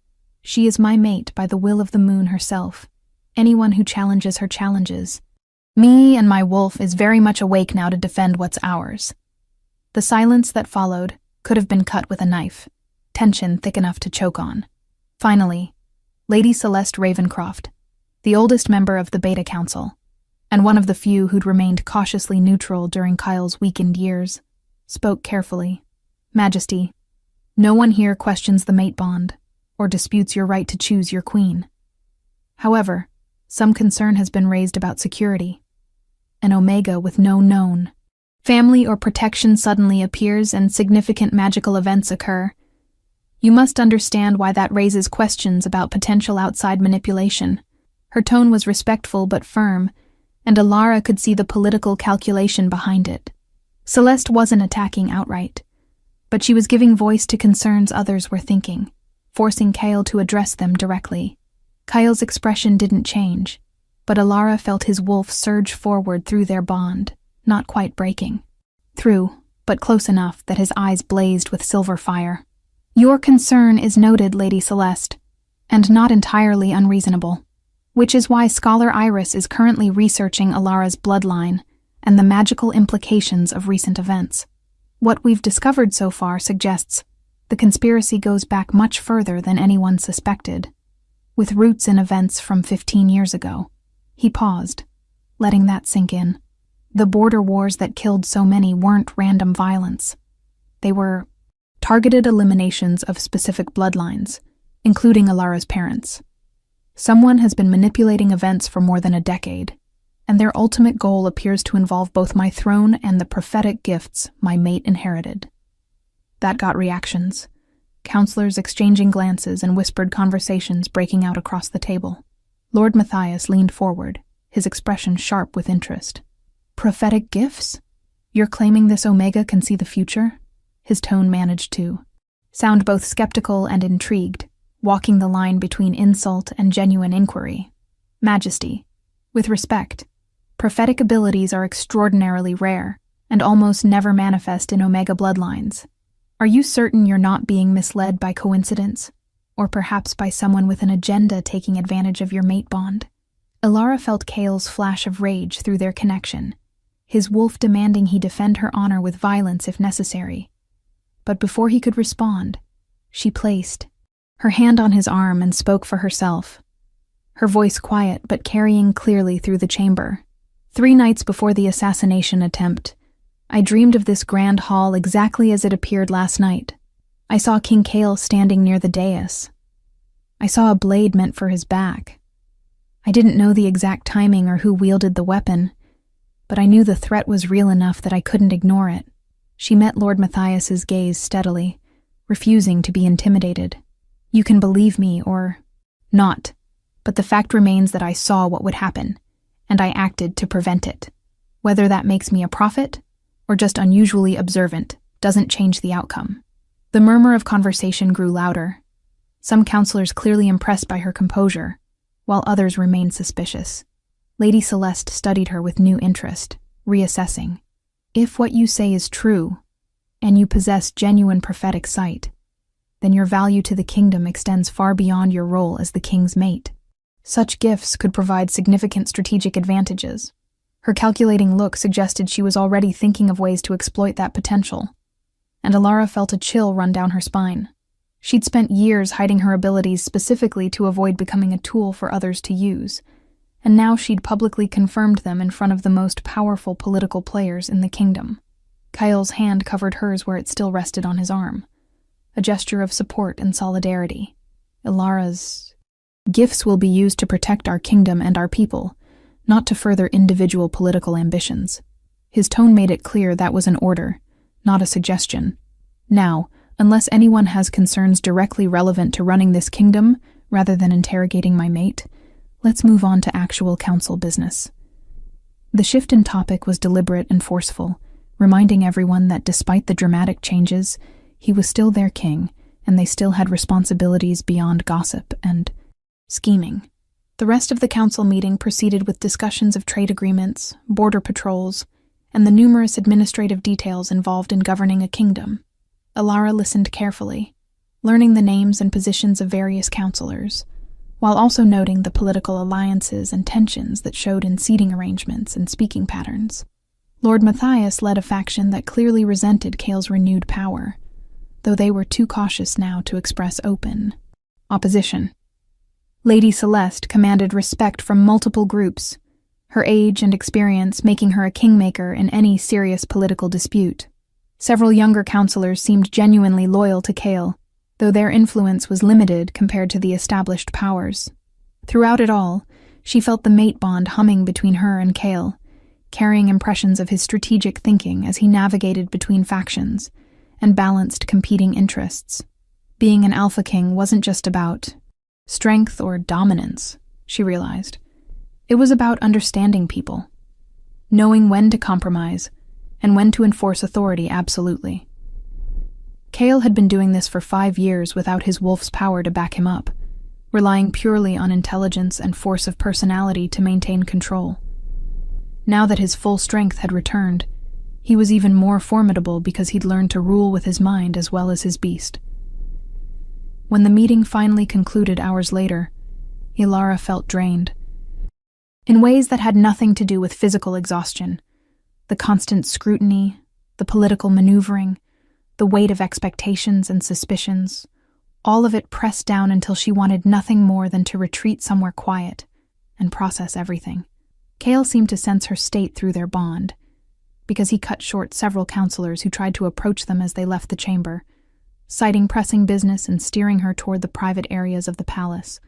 She is my mate by the will of the moon herself. Anyone who challenges her challenges. Me and my wolf is very much awake now to defend what's ours. The silence that followed could have been cut with a knife, tension thick enough to choke on. Finally, Lady Celeste Ravencroft, the oldest member of the Beta Council, and one of the few who'd remained cautiously neutral during Kyle's weakened years, spoke carefully. Majesty, no one here questions the mate bond or disputes your right to choose your queen. However, some concern has been raised about security. An Omega with no known family or protection suddenly appears and significant magical events occur. You must understand why that raises questions about potential outside manipulation. Her tone was respectful but firm, and Alara could see the political calculation behind it. Celeste wasn't attacking outright, but she was giving voice to concerns others were thinking, forcing Kyle to address them directly. Kyle's expression didn't change, but Alara felt his wolf surge forward through their bond, not quite breaking. Through, but close enough that his eyes blazed with silver fire. Your concern is noted, Lady Celeste, and not entirely unreasonable, which is why Scholar Iris is currently researching Alara's bloodline and the magical implications of recent events. What we've discovered so far suggests the conspiracy goes back much further than anyone suspected, with roots in events from 15 years ago. He paused, letting that sink in. The border wars that killed so many weren't random violence. They were targeted eliminations of specific bloodlines, including Alara's parents. Someone has been manipulating events for more than a decade, and their ultimate goal appears to involve both my throne and the prophetic gifts my mate inherited. That got reactions, counselors exchanging glances and whispered conversations breaking out across the table. Lord Matthias leaned forward, his expression sharp with interest. Prophetic gifts? You're claiming this Omega can see the future? His tone managed to sound both skeptical and intrigued, walking the line between insult and genuine inquiry. Majesty, with respect, prophetic abilities are extraordinarily rare and almost never manifest in Omega bloodlines. Are you certain you're not being misled by coincidence, or perhaps by someone with an agenda taking advantage of your mate bond? Alara felt Kale's flash of rage through their connection, his wolf demanding he defend her honor with violence if necessary. But before he could respond, she placed her hand on his arm and spoke for herself, her voice quiet but carrying clearly through the chamber. 3 nights before the assassination attempt, I dreamed of this grand hall exactly as it appeared last night. I saw King Kale standing near the dais. I saw a blade meant for his back. I didn't know the exact timing or who wielded the weapon, but I knew the threat was real enough that I couldn't ignore it. She met Lord Matthias's gaze steadily, refusing to be intimidated. You can believe me or not, but the fact remains that I saw what would happen, and I acted to prevent it. Whether that makes me a prophet or just unusually observant doesn't change the outcome. The murmur of conversation grew louder, some counselors clearly impressed by her composure, while others remained suspicious. Lady Celeste studied her with new interest, reassessing. If what you say is true, and you possess genuine prophetic sight, then your value to the kingdom extends far beyond your role as the king's mate. Such gifts could provide significant strategic advantages. Her calculating look suggested she was already thinking of ways to exploit that potential, and Alara felt a chill run down her spine. She'd spent years hiding her abilities specifically to avoid becoming a tool for others to use, and now she'd publicly confirmed them in front of the most powerful political players in the kingdom. Kyle's hand covered hers where it still rested on his arm, a gesture of support and solidarity. Alara's gifts will be used to protect our kingdom and our people, not to further individual political ambitions. His tone made it clear that was an order, not a suggestion. Now, unless anyone has concerns directly relevant to running this kingdom, rather than interrogating my mate, let's move on to actual council business. The shift in topic was deliberate and forceful, reminding everyone that despite the dramatic changes, he was still their king, and they still had responsibilities beyond gossip and scheming. The rest of the council meeting proceeded with discussions of trade agreements, border patrols, and the numerous administrative details involved in governing a kingdom. Alara listened carefully, learning the names and positions of various counselors, while also noting the political alliances and tensions that showed in seating arrangements and speaking patterns. Lord Matthias led a faction that clearly resented Kale's renewed power, though they were too cautious now to express open opposition. Lady Celeste commanded respect from multiple groups, her age and experience making her a kingmaker in any serious political dispute. Several younger counselors seemed genuinely loyal to Kale, though their influence was limited compared to the established powers. Throughout it all, she felt the mate bond humming between her and Kale, carrying impressions of his strategic thinking as he navigated between factions and balanced competing interests. Being an Alpha King wasn't just about strength or dominance, she realized. It was about understanding people, knowing when to compromise and when to enforce authority absolutely. Kale had been doing this for 5 years without his wolf's power to back him up, relying purely on intelligence and force of personality to maintain control. Now that his full strength had returned, he was even more formidable because he'd learned to rule with his mind as well as his beast. When the meeting finally concluded hours later, Ilara felt drained. In ways that had nothing to do with physical exhaustion, the constant scrutiny, the political maneuvering, the weight of expectations and suspicions, all of it pressed down until she wanted nothing more than to retreat somewhere quiet and process everything. Kale seemed to sense her state through their bond, because he cut short several counselors who tried to approach them as they left the chamber, citing pressing business and steering her toward the private areas of the palace.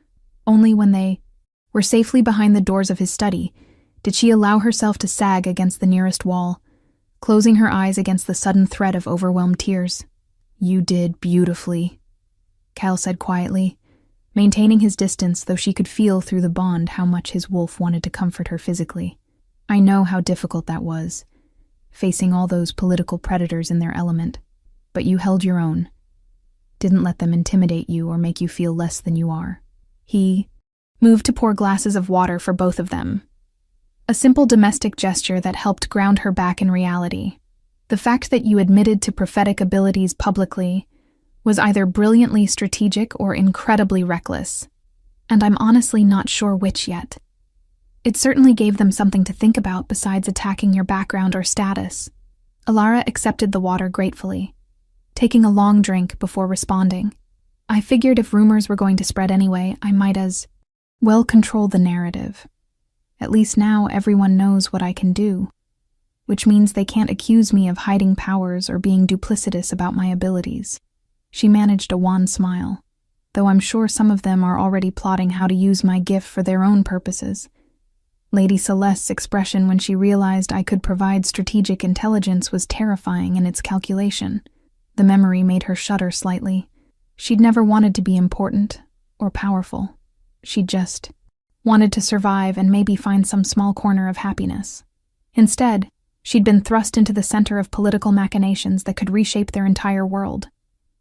Only when they were safely behind the doors of his study did she allow herself to sag against the nearest wall, closing her eyes against the sudden threat of overwhelmed tears. "You did beautifully," Kale said quietly, maintaining his distance though she could feel through the bond how much his wolf wanted to comfort her physically. "I know how difficult that was, facing all those political predators in their element, but you held your own. Didn't let them intimidate you or make you feel less than you are." He moved to pour glasses of water for both of them, a simple domestic gesture that helped ground her back in reality. The fact that you admitted to prophetic abilities publicly was either brilliantly strategic or incredibly reckless, and I'm honestly not sure which yet. It certainly gave them something to think about besides attacking your background or status. Alara accepted the water gratefully, taking a long drink before responding. "I figured if rumors were going to spread anyway, I might as well control the narrative. At least now everyone knows what I can do, which means they can't accuse me of hiding powers or being duplicitous about my abilities." She managed a wan smile, though I'm sure some of them are already plotting how to use my gift for their own purposes. Lady Celeste's expression when she realized I could provide strategic intelligence was terrifying in its calculation. The memory made her shudder slightly. She'd never wanted to be important or powerful. She just wanted to survive and maybe find some small corner of happiness. Instead, she'd been thrust into the center of political machinations that could reshape their entire world.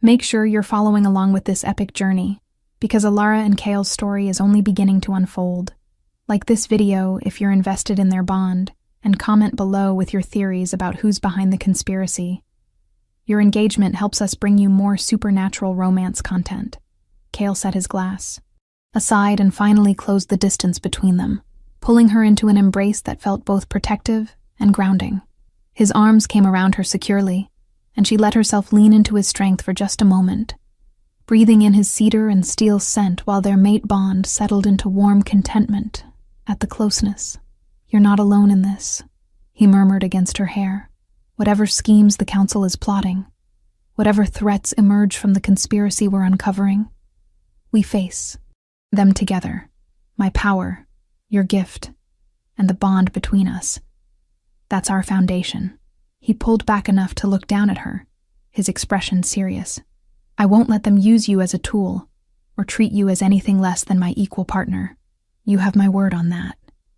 Make sure you're following along with this epic journey, because Alara and Kale's story is only beginning to unfold. Like this video if you're invested in their bond, and comment below with your theories about who's behind the conspiracy. Your engagement helps us bring you more supernatural romance content. Kale set his glass aside and finally closed the distance between them, pulling her into an embrace that felt both protective and grounding. His arms came around her securely, and she let herself lean into his strength for just a moment, breathing in his cedar and steel scent while their mate bond settled into warm contentment at the closeness. "You're not alone in this," he murmured against her hair. "Whatever schemes the council is plotting, whatever threats emerge from the conspiracy we're uncovering, we face them together. My power, your gift, and the bond between us. That's our foundation." He pulled back enough to look down at her, his expression serious. "I won't let them use you as a tool, or treat you as anything less than my equal partner. You have my word on that."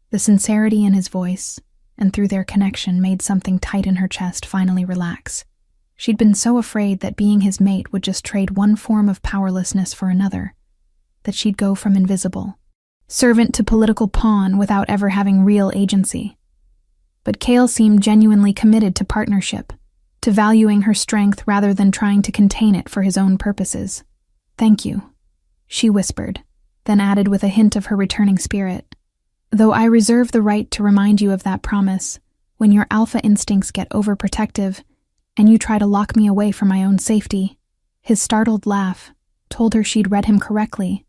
The sincerity in his voice, and through their connection made something tight in her chest finally relax. She'd been so afraid that being his mate would just trade one form of powerlessness for another, that she'd go from invisible servant to political pawn without ever having real agency. But Kale seemed genuinely committed to partnership, to valuing her strength rather than trying to contain it for his own purposes. "Thank you," she whispered, then added with a hint of her returning spirit. "Though I reserve the right to remind you of that promise when your alpha instincts get overprotective and you try to lock me away from my own safety." His startled laugh told her she'd read him correctly,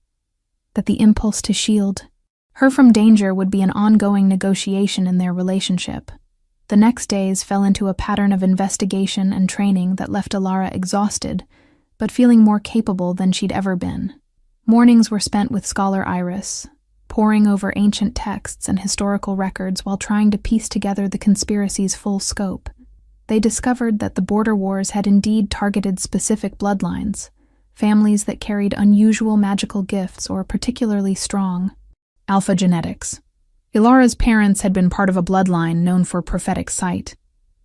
that the impulse to shield her from danger would be an ongoing negotiation in their relationship. The next days fell into a pattern of investigation and training that left Alara exhausted, but feeling more capable than she'd ever been. Mornings were spent with Scholar Iris, poring over ancient texts and historical records while trying to piece together the conspiracy's full scope. They discovered that the border wars had indeed targeted specific bloodlines, families that carried unusual magical gifts or particularly strong alpha genetics. Ilara's parents had been part of a bloodline known for prophetic sight,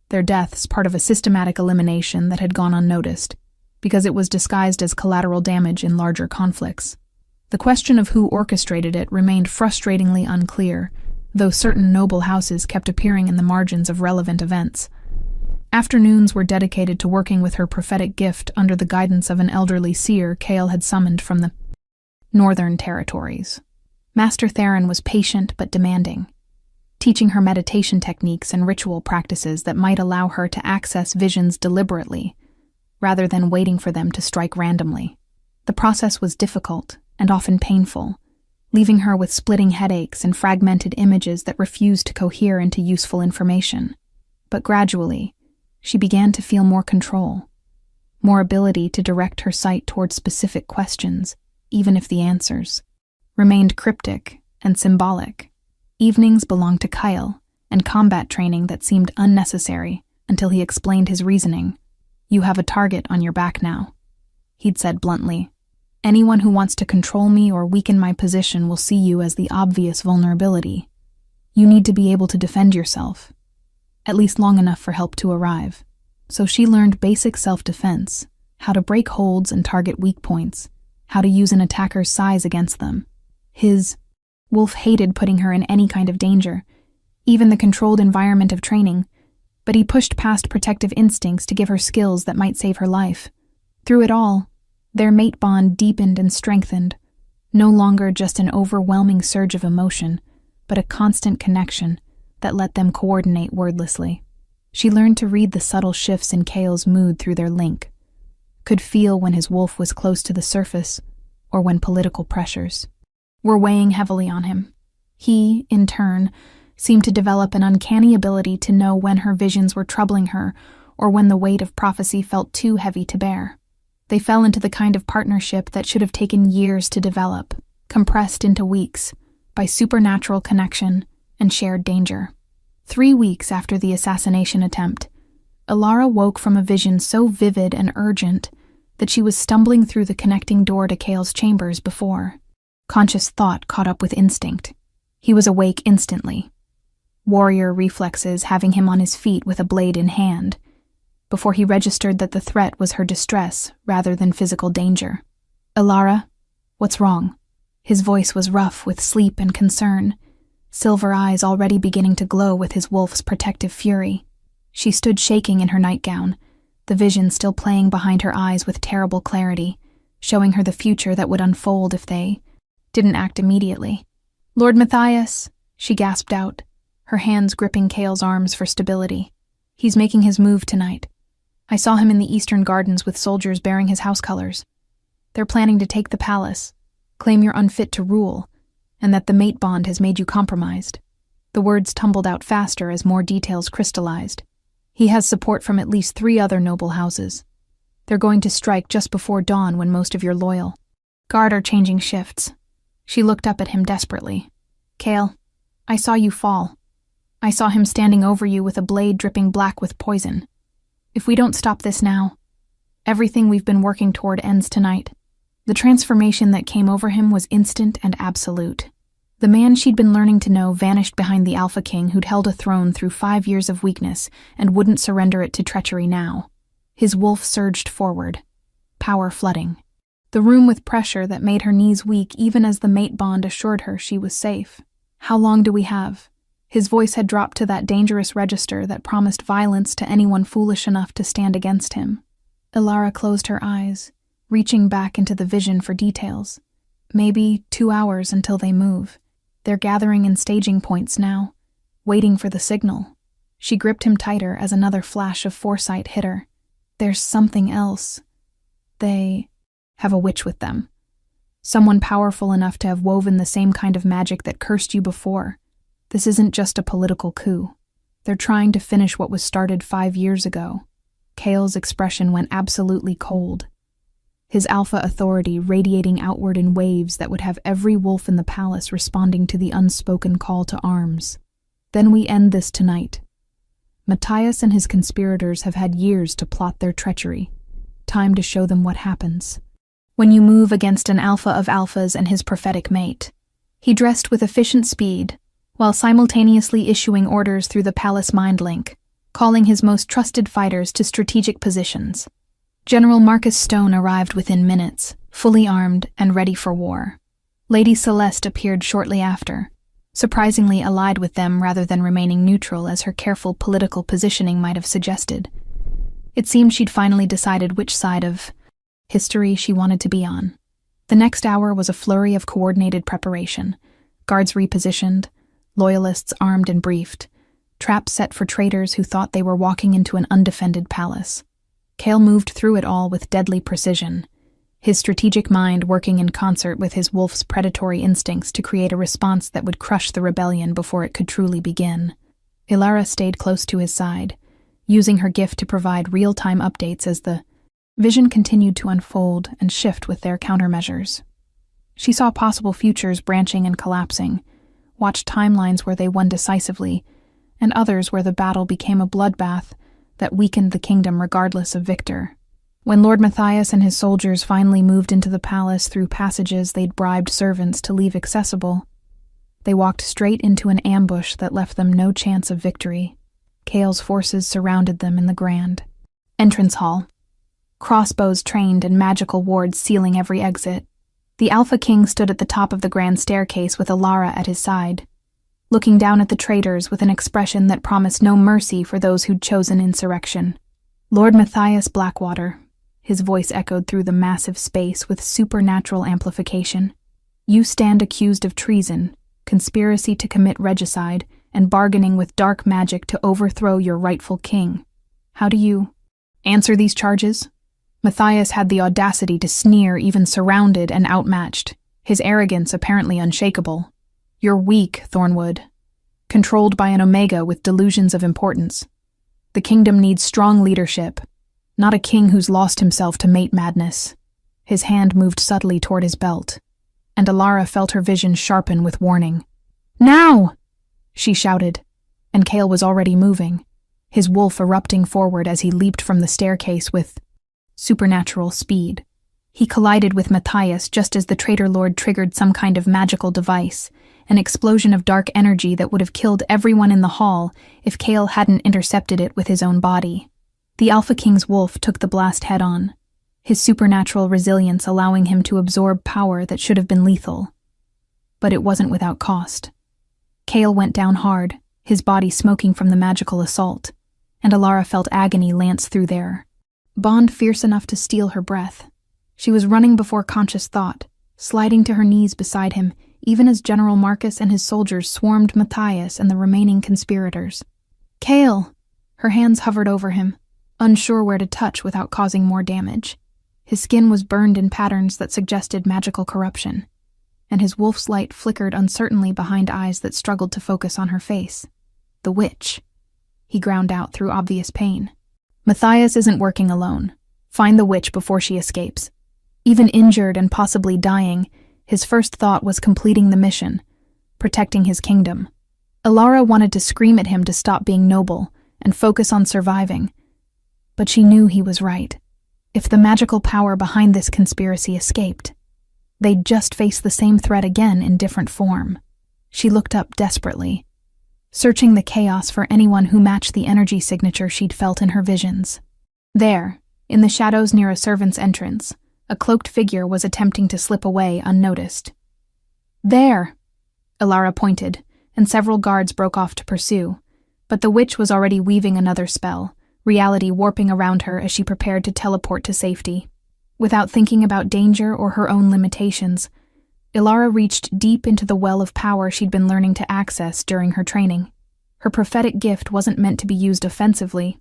their deaths part of a systematic elimination that had gone unnoticed, because it was disguised as collateral damage in larger conflicts. The question of who orchestrated it remained frustratingly unclear, though certain noble houses kept appearing in the margins of relevant events. Afternoons were dedicated to working with her prophetic gift under the guidance of an elderly seer Kale had summoned from the Northern Territories. Master Theron was patient but demanding, teaching her meditation techniques and ritual practices that might allow her to access visions deliberately, rather than waiting for them to strike randomly. The process was difficult and often painful, leaving her with splitting headaches and fragmented images that refused to cohere into useful information. But gradually, she began to feel more control, more ability to direct her sight toward specific questions, even if the answers remained cryptic and symbolic. Evenings belonged to Kyle, and combat training that seemed unnecessary until he explained his reasoning. "You have a target on your back now," he'd said bluntly. "Anyone who wants to control me or weaken my position will see you as the obvious vulnerability. You need to be able to defend yourself, at least long enough for help to arrive." So she learned basic self-defense, how to break holds and target weak points, how to use an attacker's size against them. Wolf hated putting her in any kind of danger, even the controlled environment of training, but he pushed past protective instincts to give her skills that might save her life. Through it all, their mate bond deepened and strengthened, no longer just an overwhelming surge of emotion, but a constant connection that let them coordinate wordlessly. She learned to read the subtle shifts in Kale's mood through their link, could feel when his wolf was close to the surface or when political pressures were weighing heavily on him. He, in turn, seemed to develop an uncanny ability to know when her visions were troubling her or when the weight of prophecy felt too heavy to bear. They fell into the kind of partnership that should have taken years to develop, compressed into weeks by supernatural connection and shared danger. 3 weeks after the assassination attempt, Alara woke from a vision so vivid and urgent that she was stumbling through the connecting door to Kale's chambers before conscious thought caught up with instinct. He was awake instantly, warrior reflexes having him on his feet with a blade in hand, before he registered that the threat was her distress rather than physical danger. "Alara, what's wrong?" His voice was rough with sleep and concern, silver eyes already beginning to glow with his wolf's protective fury. She stood shaking in her nightgown, the vision still playing behind her eyes with terrible clarity, showing her the future that would unfold if they didn't act immediately. "Lord Matthias," she gasped out, her hands gripping Kale's arms for stability. "He's making his move tonight. I saw him in the eastern gardens with soldiers bearing his house colors. They're planning to take the palace, claim you're unfit to rule, and that the mate bond has made you compromised." The words tumbled out faster as more details crystallized. "He has support from at least 3 other noble houses. They're going to strike just before dawn when most of your loyal guard are changing shifts." She looked up at him desperately. "Kale, I saw you fall. I saw him standing over you with a blade dripping black with poison. If we don't stop this now, everything we've been working toward ends tonight." The transformation that came over him was instant and absolute. The man she'd been learning to know vanished behind the Alpha King who'd held a throne through 5 years of weakness and wouldn't surrender it to treachery now. His wolf surged forward, power flooding. The room with pressure that made her knees weak even as the mate bond assured her she was safe. "How long do we have?" His voice had dropped to that dangerous register that promised violence to anyone foolish enough to stand against him. Ilara closed her eyes, reaching back into the vision for details. "Maybe 2 hours until they move. They're gathering in staging points now, waiting for the signal." She gripped him tighter as another flash of foresight hit her. "There's something else. They have a witch with them. Someone powerful enough to have woven the same kind of magic that cursed you before. This isn't just a political coup. They're trying to finish what was started 5 years ago." Kale's expression went absolutely cold, his alpha authority radiating outward in waves that would have every wolf in the palace responding to the unspoken call to arms. "Then we end this tonight. Matthias and his conspirators have had years to plot their treachery. Time to show them what happens when you move against an alpha of alphas and his prophetic mate." He dressed with efficient speed, while simultaneously issuing orders through the palace mind link, calling his most trusted fighters to strategic positions. General Marcus Stone arrived within minutes, fully armed and ready for war. Lady Celeste appeared shortly after, surprisingly allied with them rather than remaining neutral as her careful political positioning might have suggested. It seemed she'd finally decided which side of history she wanted to be on. The next hour was a flurry of coordinated preparation. Guards repositioned, loyalists armed and briefed, traps set for traitors who thought they were walking into an undefended palace. Kale moved through it all with deadly precision, his strategic mind working in concert with his wolf's predatory instincts to create a response that would crush the rebellion before it could truly begin. Ilara stayed close to his side, using her gift to provide real-time updates as the vision continued to unfold and shift with their countermeasures. She saw possible futures branching and collapsing, watched timelines where they won decisively, and others where the battle became a bloodbath that weakened the kingdom regardless of victor. When Lord Matthias and his soldiers finally moved into the palace through passages they'd bribed servants to leave accessible, they walked straight into an ambush that left them no chance of victory. Kale's forces surrounded them in the grand entrance hall, crossbows trained and magical wards sealing every exit. The Alpha King stood at the top of the grand staircase with Ilara at his side, looking down at the traitors with an expression that promised no mercy for those who'd chosen insurrection. "Lord Matthias Blackwater," his voice echoed through the massive space with supernatural amplification, "you stand accused of treason, conspiracy to commit regicide, and bargaining with dark magic to overthrow your rightful king. How do you answer these charges?" Matthias had the audacity to sneer even surrounded and outmatched, his arrogance apparently unshakable. "You're weak, Thornwood, controlled by an Omega with delusions of importance. The kingdom needs strong leadership, not a king who's lost himself to mate madness." His hand moved subtly toward his belt, and Ilara felt her vision sharpen with warning. "Now!" she shouted, and Kale was already moving, his wolf erupting forward as he leaped from the staircase with supernatural speed. He collided with Matthias just as the traitor lord triggered some kind of magical device, an explosion of dark energy that would have killed everyone in the hall if Kale hadn't intercepted it with his own body. The Alpha King's wolf took the blast head-on, his supernatural resilience allowing him to absorb power that should have been lethal. But it wasn't without cost. Kale went down hard, his body smoking from the magical assault, and Ilara felt agony lance through there, bond fierce enough to steal her breath. She was running before conscious thought, sliding to her knees beside him, even as General Marcus and his soldiers swarmed Matthias and the remaining conspirators. "Kale!" Her hands hovered over him, unsure where to touch without causing more damage. His skin was burned in patterns that suggested magical corruption, and his wolf's light flickered uncertainly behind eyes that struggled to focus on her face. "The witch," he ground out through obvious pain. "Matthias isn't working alone. Find the witch before she escapes." Even injured and possibly dying, his first thought was completing the mission, protecting his kingdom. Ilara wanted to scream at him to stop being noble and focus on surviving, but she knew he was right. If the magical power behind this conspiracy escaped, they'd just face the same threat again in different form. She looked up desperately, searching the chaos for anyone who matched the energy signature she'd felt in her visions. There, in the shadows near a servant's entrance, a cloaked figure was attempting to slip away unnoticed. "There!" Ilara pointed, and several guards broke off to pursue, but the witch was already weaving another spell, reality warping around her as she prepared to teleport to safety. Without thinking about danger or her own limitations, Ilara reached deep into the well of power she'd been learning to access during her training. Her prophetic gift wasn't meant to be used offensively,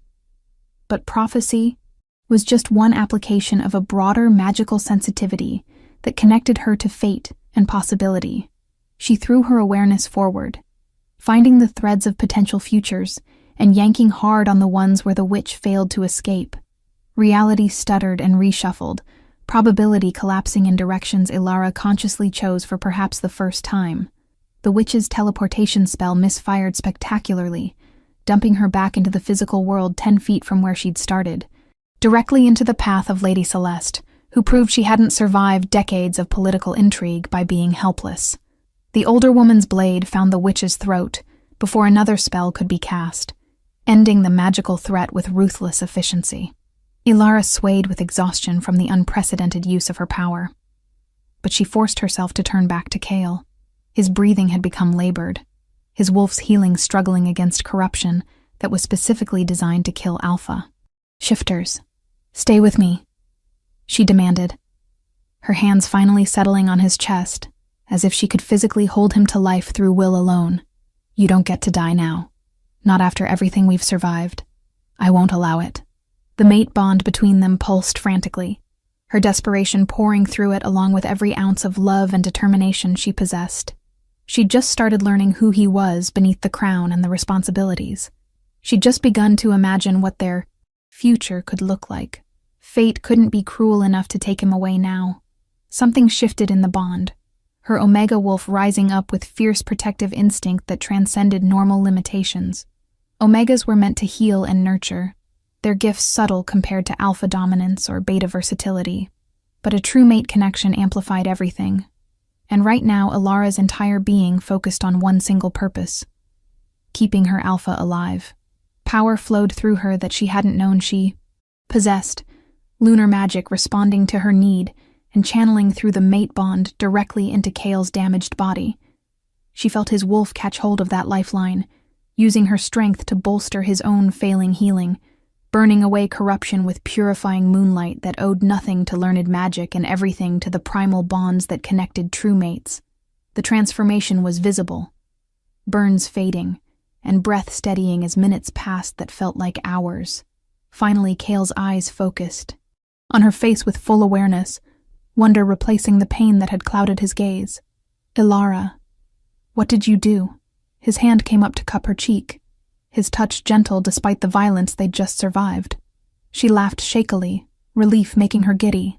but prophecy was just one application of a broader magical sensitivity that connected her to fate and possibility. She threw her awareness forward, finding the threads of potential futures and yanking hard on the ones where the witch failed to escape. Reality stuttered and reshuffled, probability collapsing in directions Ilara consciously chose for perhaps the first time. The witch's teleportation spell misfired spectacularly, dumping her back into the physical world 10 feet from where she'd started, directly into the path of Lady Celeste, who proved she hadn't survived decades of political intrigue by being helpless. The older woman's blade found the witch's throat before another spell could be cast, ending the magical threat with ruthless efficiency. Ilara swayed with exhaustion from the unprecedented use of her power. But she forced herself to turn back to Kale. His breathing had become labored, his wolf's healing struggling against corruption that was specifically designed to kill Alpha. "Shifters, stay with me," she demanded, her hands finally settling on his chest, as if she could physically hold him to life through will alone. "You don't get to die now. Not after everything we've survived. I won't allow it." The mate bond between them pulsed frantically, her desperation pouring through it along with every ounce of love and determination she possessed. She'd just started learning who he was beneath the crown and the responsibilities. She'd just begun to imagine what their future could look like. Fate couldn't be cruel enough to take him away now. Something shifted in the bond, her Omega wolf rising up with fierce protective instinct that transcended normal limitations. Omegas were meant to heal and nurture, their gifts subtle compared to alpha dominance or beta versatility. But a true mate connection amplified everything. And right now, Ilara's entire being focused on one single purpose: keeping her alpha alive. Power flowed through her that she hadn't known she possessed, lunar magic responding to her need and channeling through the mate bond directly into Kale's damaged body. She felt his wolf catch hold of that lifeline, using her strength to bolster his own failing healing, burning away corruption with purifying moonlight that owed nothing to learned magic and everything to the primal bonds that connected true mates. The transformation was visible, burns fading, and breath steadying as minutes passed that felt like hours. Finally, Kale's eyes focused. On her face with full awareness, wonder replacing the pain that had clouded his gaze. "Ilara, what did you do?" His hand came up to cup her cheek, his touch gentle despite the violence they'd just survived. She laughed shakily, relief making her giddy.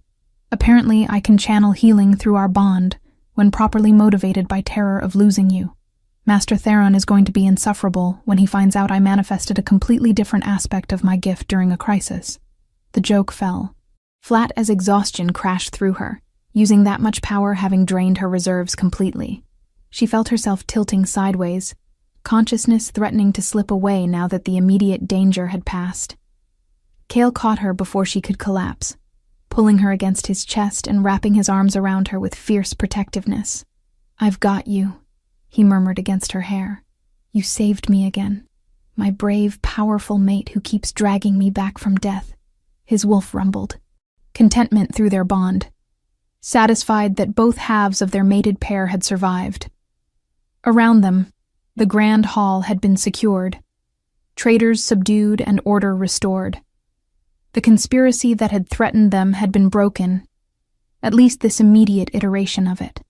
"Apparently I can channel healing through our bond when properly motivated by terror of losing you. Master Theron is going to be insufferable when he finds out I manifested a completely different aspect of my gift during a crisis." The joke fell, flat as exhaustion crashed through her, using that much power having drained her reserves completely. She felt herself tilting sideways, consciousness threatening to slip away now that the immediate danger had passed. Kale caught her before she could collapse, pulling her against his chest and wrapping his arms around her with fierce protectiveness. "I've got you," he murmured against her hair. "You saved me again. My brave, powerful mate who keeps dragging me back from death." His wolf rumbled, contentment through their bond, satisfied that both halves of their mated pair had survived. Around them, the grand hall had been secured, traitors subdued and order restored. The conspiracy that had threatened them had been broken, at least this immediate iteration of it.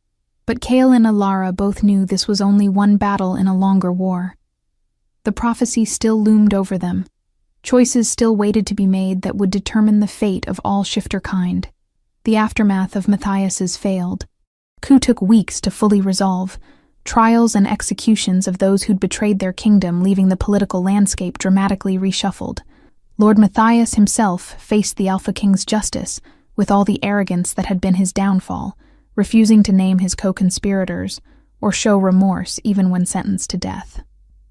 But Kale and Ilara both knew this was only one battle in a longer war. The prophecy still loomed over them. Choices still waited to be made that would determine the fate of all shifter kind. The aftermath of Matthias's failed coup took weeks to fully resolve, trials and executions of those who'd betrayed their kingdom leaving the political landscape dramatically reshuffled. Lord Matthias himself faced the Alpha King's justice with all the arrogance that had been his downfall, refusing to name his co-conspirators, or show remorse even when sentenced to death.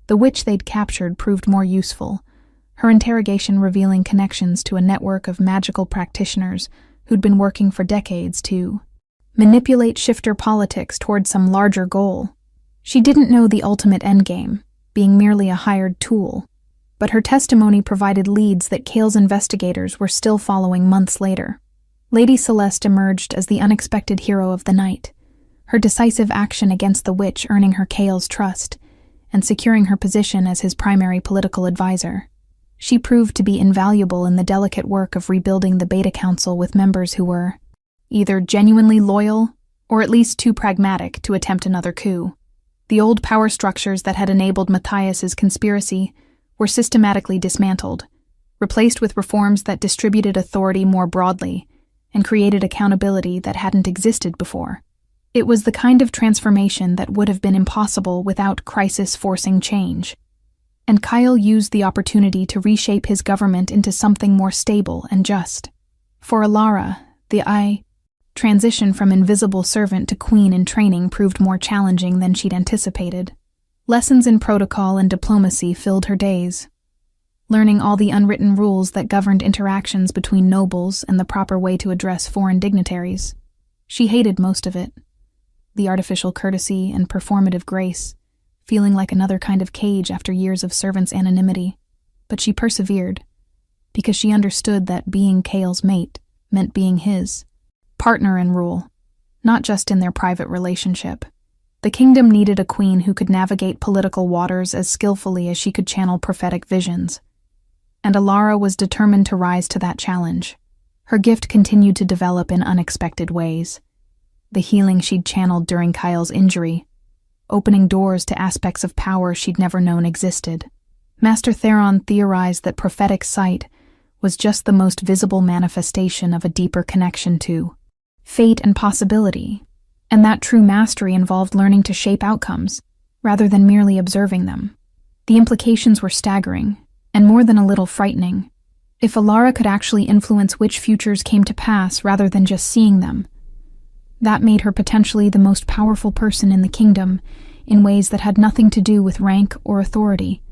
The witch they'd captured proved more useful, her interrogation revealing connections to a network of magical practitioners who'd been working for decades to manipulate shifter politics toward some larger goal. She didn't know the ultimate endgame, being merely a hired tool, but her testimony provided leads that Kale's investigators were still following months later. Lady Celeste emerged as the unexpected hero of the night, her decisive action against the witch earning her Kale's trust and securing her position as his primary political advisor. She proved to be invaluable in the delicate work of rebuilding the Beta Council with members who were either genuinely loyal or at least too pragmatic to attempt another coup. The old power structures that had enabled Matthias's conspiracy were systematically dismantled, replaced with reforms that distributed authority more broadly and created accountability that hadn't existed before. It was the kind of transformation that would have been impossible without crisis forcing change. And Kyle used the opportunity to reshape his government into something more stable and just. For Alara, the transition from invisible servant to queen in training proved more challenging than she'd anticipated. Lessons in protocol and diplomacy filled her days, learning all the unwritten rules that governed interactions between nobles and the proper way to address foreign dignitaries. She hated most of it. The artificial courtesy and performative grace, feeling like another kind of cage after years of servants' anonymity. But she persevered, because she understood that being Kale's mate meant being his partner in rule, not just in their private relationship. The kingdom needed a queen who could navigate political waters as skillfully as she could channel prophetic visions. And Alara was determined to rise to that challenge. Her gift continued to develop in unexpected ways. The healing she'd channeled during Kyle's injury, opening doors to aspects of power she'd never known existed. Master Theron theorized that prophetic sight was just the most visible manifestation of a deeper connection to fate and possibility, and that true mastery involved learning to shape outcomes, rather than merely observing them. The implications were staggering, and more than a little frightening. If Alara could actually influence which futures came to pass rather than just seeing them, that made her potentially the most powerful person in the kingdom in ways that had nothing to do with rank or authority.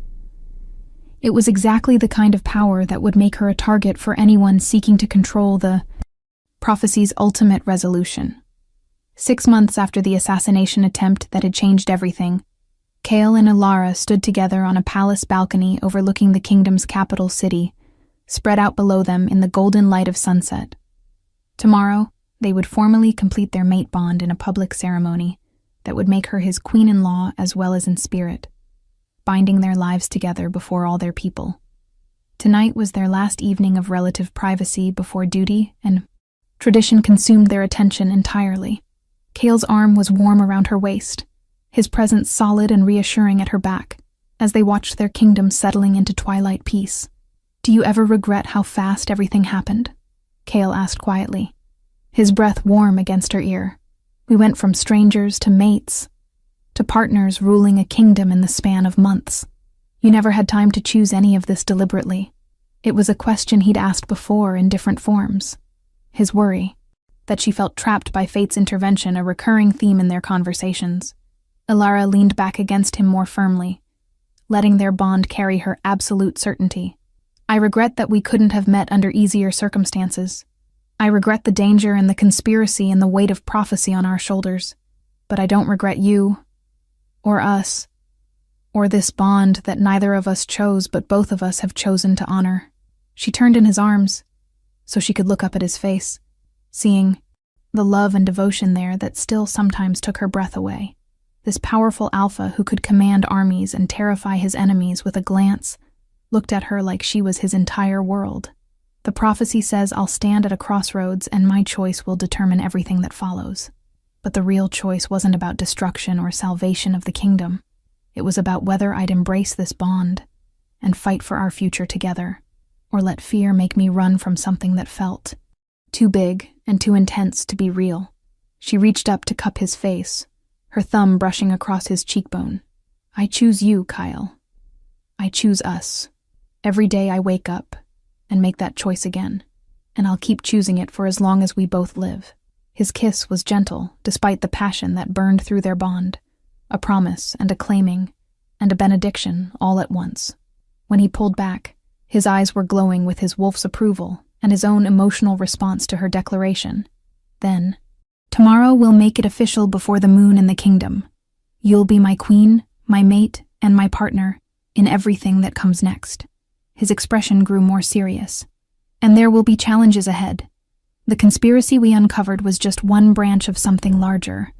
It was exactly the kind of power that would make her a target for anyone seeking to control the prophecy's ultimate resolution. 6 months after the assassination attempt that had changed everything, Kale and Alara stood together on a palace balcony overlooking the kingdom's capital city, spread out below them in the golden light of sunset. Tomorrow, they would formally complete their mate bond in a public ceremony that would make her his queen-in-law as well as in spirit, binding their lives together before all their people. Tonight was their last evening of relative privacy before duty and tradition consumed their attention entirely. Kale's arm was warm around her waist, his presence solid and reassuring at her back, as they watched their kingdom settling into twilight peace. "Do you ever regret how fast everything happened?" Kale asked quietly, his breath warm against her ear. "We went from strangers to mates, to partners ruling a kingdom in the span of months. You never had time to choose any of this deliberately." It was a question he'd asked before in different forms. His worry, that she felt trapped by fate's intervention, a recurring theme in their conversations. Alara leaned back against him more firmly, letting their bond carry her absolute certainty. "I regret that we couldn't have met under easier circumstances. I regret the danger and the conspiracy and the weight of prophecy on our shoulders. But I don't regret you, or us, or this bond that neither of us chose but both of us have chosen to honor." She turned in his arms, so she could look up at his face, seeing the love and devotion there that still sometimes took her breath away. This powerful alpha who could command armies and terrify his enemies with a glance looked at her like she was his entire world. "The prophecy says I'll stand at a crossroads and my choice will determine everything that follows." But the real choice wasn't about destruction or salvation of the kingdom. It was about whether I'd embrace this bond and fight for our future together, or let fear make me run from something that felt too big and too intense to be real. She reached up to cup his face, her thumb brushing across his cheekbone. "I choose you, Kyle. I choose us. Every day I wake up and make that choice again, and I'll keep choosing it for as long as we both live." His kiss was gentle, despite the passion that burned through their bond, a promise and a claiming, and a benediction all at once. When he pulled back, his eyes were glowing with his wolf's approval and his own emotional response to her declaration. Then, "Tomorrow we'll make it official before the moon in the kingdom. You'll be my queen, my mate, and my partner in everything that comes next." His expression grew more serious. "And there will be challenges ahead. The conspiracy we uncovered was just one branch of something larger.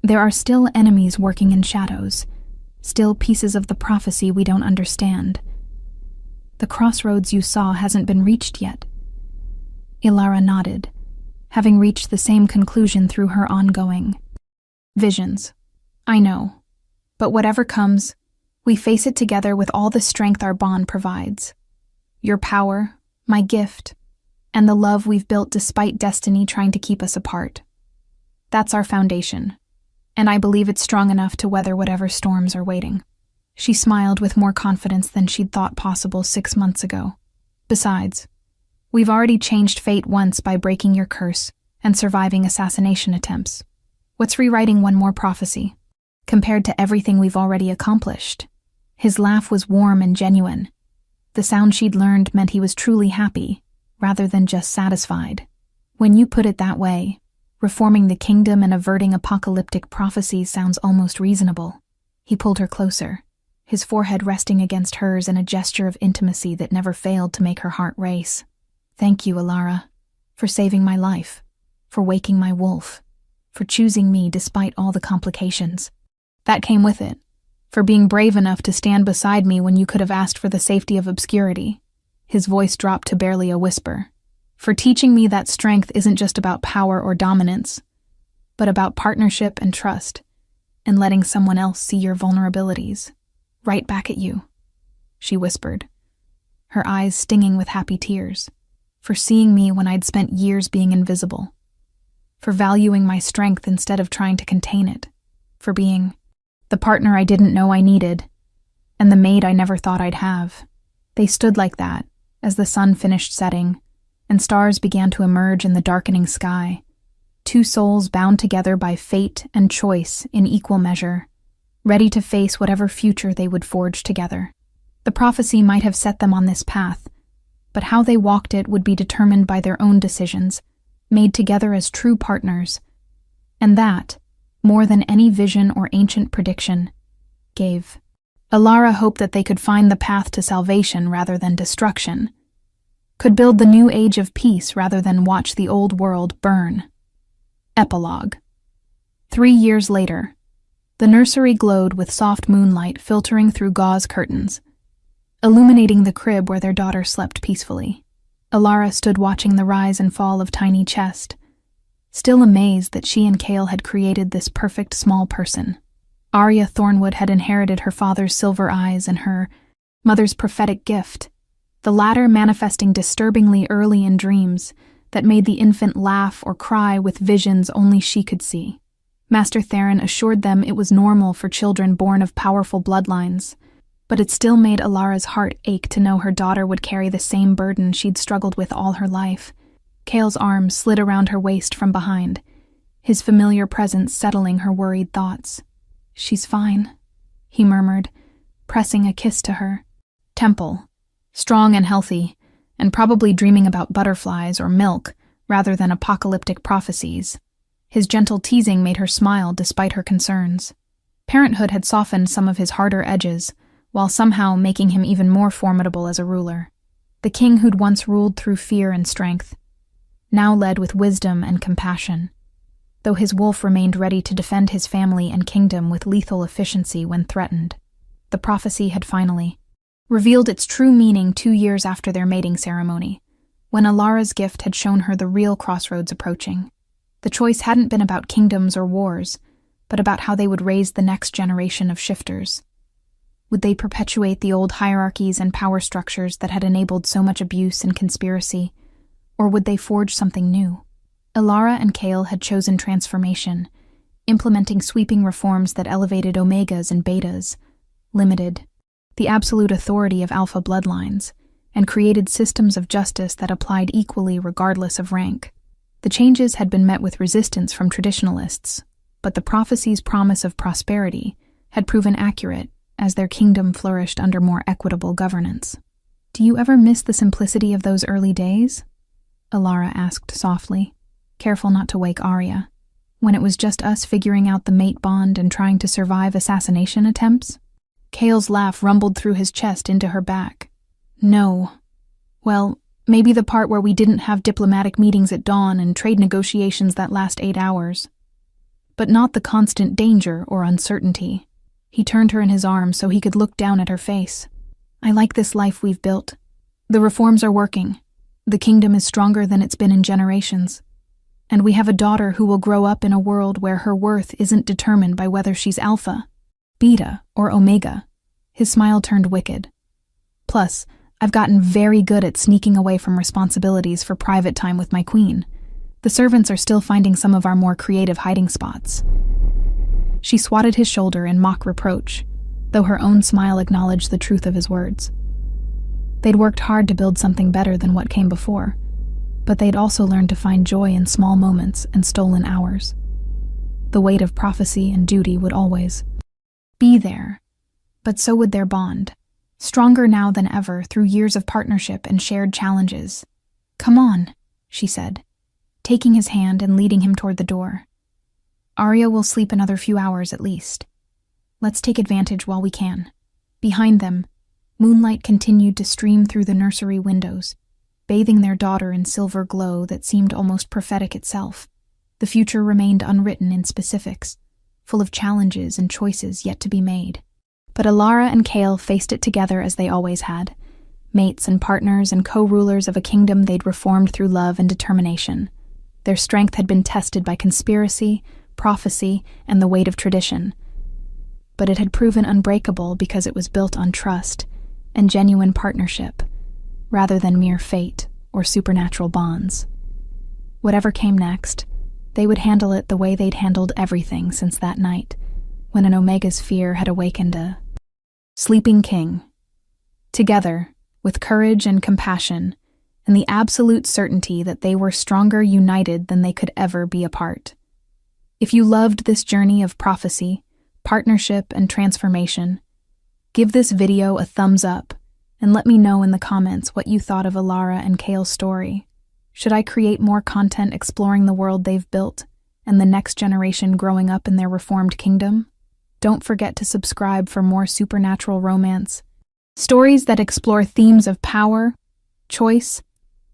There are still enemies working in shadows, still pieces of the prophecy we don't understand. The crossroads you saw hasn't been reached yet." Ilara nodded, having reached the same conclusion through her ongoing visions. "I know, but whatever comes, we face it together with all the strength our bond provides. Your power, my gift, and the love we've built despite destiny trying to keep us apart. That's our foundation, and I believe it's strong enough to weather whatever storms are waiting." She smiled with more confidence than she'd thought possible 6 months ago. "Besides, we've already changed fate once by breaking your curse and surviving assassination attempts. What's rewriting one more prophecy, compared to everything we've already accomplished?" His laugh was warm and genuine. The sound she'd learned meant he was truly happy, rather than just satisfied. "When you put it that way, reforming the kingdom and averting apocalyptic prophecies sounds almost reasonable." He pulled her closer, his forehead resting against hers in a gesture of intimacy that never failed to make her heart race. "Thank you, Ilara, for saving my life, for waking my wolf, for choosing me despite all the complications. That came with it, for being brave enough to stand beside me when you could have asked for the safety of obscurity." His voice dropped to barely a whisper. "For teaching me that strength isn't just about power or dominance, but about partnership and trust, and letting someone else see your vulnerabilities. Right back at you," she whispered, her eyes stinging with happy tears. "For seeing me when I'd spent years being invisible. For valuing my strength instead of trying to contain it. For being the partner I didn't know I needed, and the mate I never thought I'd have." They stood like that as the sun finished setting, and stars began to emerge in the darkening sky. Two souls bound together by fate and choice in equal measure, ready to face whatever future they would forge together. The prophecy might have set them on this path, but how they walked it would be determined by their own decisions, made together as true partners. And that, more than any vision or ancient prediction, gave Ilara hope that they could find the path to salvation rather than destruction, could build the new age of peace rather than watch the old world burn. Epilogue. 3 years later, the nursery glowed with soft moonlight filtering through gauze curtains, illuminating the crib where their daughter slept peacefully. Ilara stood watching the rise and fall of Tiny Chest, still amazed that she and Kale had created this perfect small person. Arya Thornwood had inherited her father's silver eyes and her mother's prophetic gift, the latter manifesting disturbingly early in dreams that made the infant laugh or cry with visions only she could see. Master Theron assured them it was normal for children born of powerful bloodlines, but it still made Ilara's heart ache to know her daughter would carry the same burden she'd struggled with all her life. Kale's arm slid around her waist from behind, his familiar presence settling her worried thoughts. "She's fine," he murmured, pressing a kiss to her. Temple, strong and healthy, and probably dreaming about butterflies or milk rather than apocalyptic prophecies. His gentle teasing made her smile despite her concerns. Parenthood had softened some of his harder edges, while somehow making him even more formidable as a ruler. The king who'd once ruled through fear and strength, now led with wisdom and compassion, though his wolf remained ready to defend his family and kingdom with lethal efficiency when threatened. The prophecy had finally revealed its true meaning 2 years after their mating ceremony, when Ilara's gift had shown her the real crossroads approaching. The choice hadn't been about kingdoms or wars, but about how they would raise the next generation of shifters. Would they perpetuate the old hierarchies and power structures that had enabled so much abuse and conspiracy, or would they forge something new? Ilara and Kale had chosen transformation, implementing sweeping reforms that elevated omegas and betas, limited the absolute authority of alpha bloodlines, and created systems of justice that applied equally regardless of rank. The changes had been met with resistance from traditionalists, but the prophecy's promise of prosperity had proven accurate as their kingdom flourished under more equitable governance. "Do you ever miss the simplicity of those early days?" Alara asked softly, careful not to wake Arya. "When it was just us figuring out the mate bond and trying to survive assassination attempts?" Kale's laugh rumbled through his chest into her back. "No. Well, maybe the part where we didn't have diplomatic meetings at dawn and trade negotiations that last 8 hours. But not the constant danger or uncertainty." He turned her in his arms so he could look down at her face. "I like this life we've built. The reforms are working. The kingdom is stronger than it's been in generations. And we have a daughter who will grow up in a world where her worth isn't determined by whether she's alpha, beta, or omega." His smile turned wicked. "Plus, I've gotten very good at sneaking away from responsibilities for private time with my queen. The servants are still finding some of our more creative hiding spots." She swatted his shoulder in mock reproach, though her own smile acknowledged the truth of his words. They'd worked hard to build something better than what came before, but they'd also learned to find joy in small moments and stolen hours. The weight of prophecy and duty would always be there, but so would their bond, stronger now than ever through years of partnership and shared challenges. "Come on," she said, taking his hand and leading him toward the door. "Arya will sleep another few hours at least. Let's take advantage while we can." Behind them, moonlight continued to stream through the nursery windows, bathing their daughter in silver glow that seemed almost prophetic itself. The future remained unwritten in specifics, full of challenges and choices yet to be made. But Alara and Kale faced it together as they always had, mates and partners and co-rulers of a kingdom they'd reformed through love and determination. Their strength had been tested by conspiracy, prophecy, and the weight of tradition. But it had proven unbreakable because it was built on trust and genuine partnership, rather than mere fate or supernatural bonds. Whatever came next, they would handle it the way they'd handled everything since that night, when an Omega's fear had awakened a sleeping king. Together, with courage and compassion, and the absolute certainty that they were stronger united than they could ever be apart. If you loved this journey of prophecy, partnership, and transformation, give this video a thumbs up and let me know in the comments what you thought of Alara and Kale's story. Should I create more content exploring the world they've built and the next generation growing up in their reformed kingdom? Don't forget to subscribe for more supernatural romance, stories that explore themes of power, choice,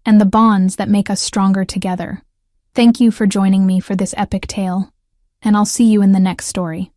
and the bonds that make us stronger together. Thank you for joining me for this epic tale, and I'll see you in the next story.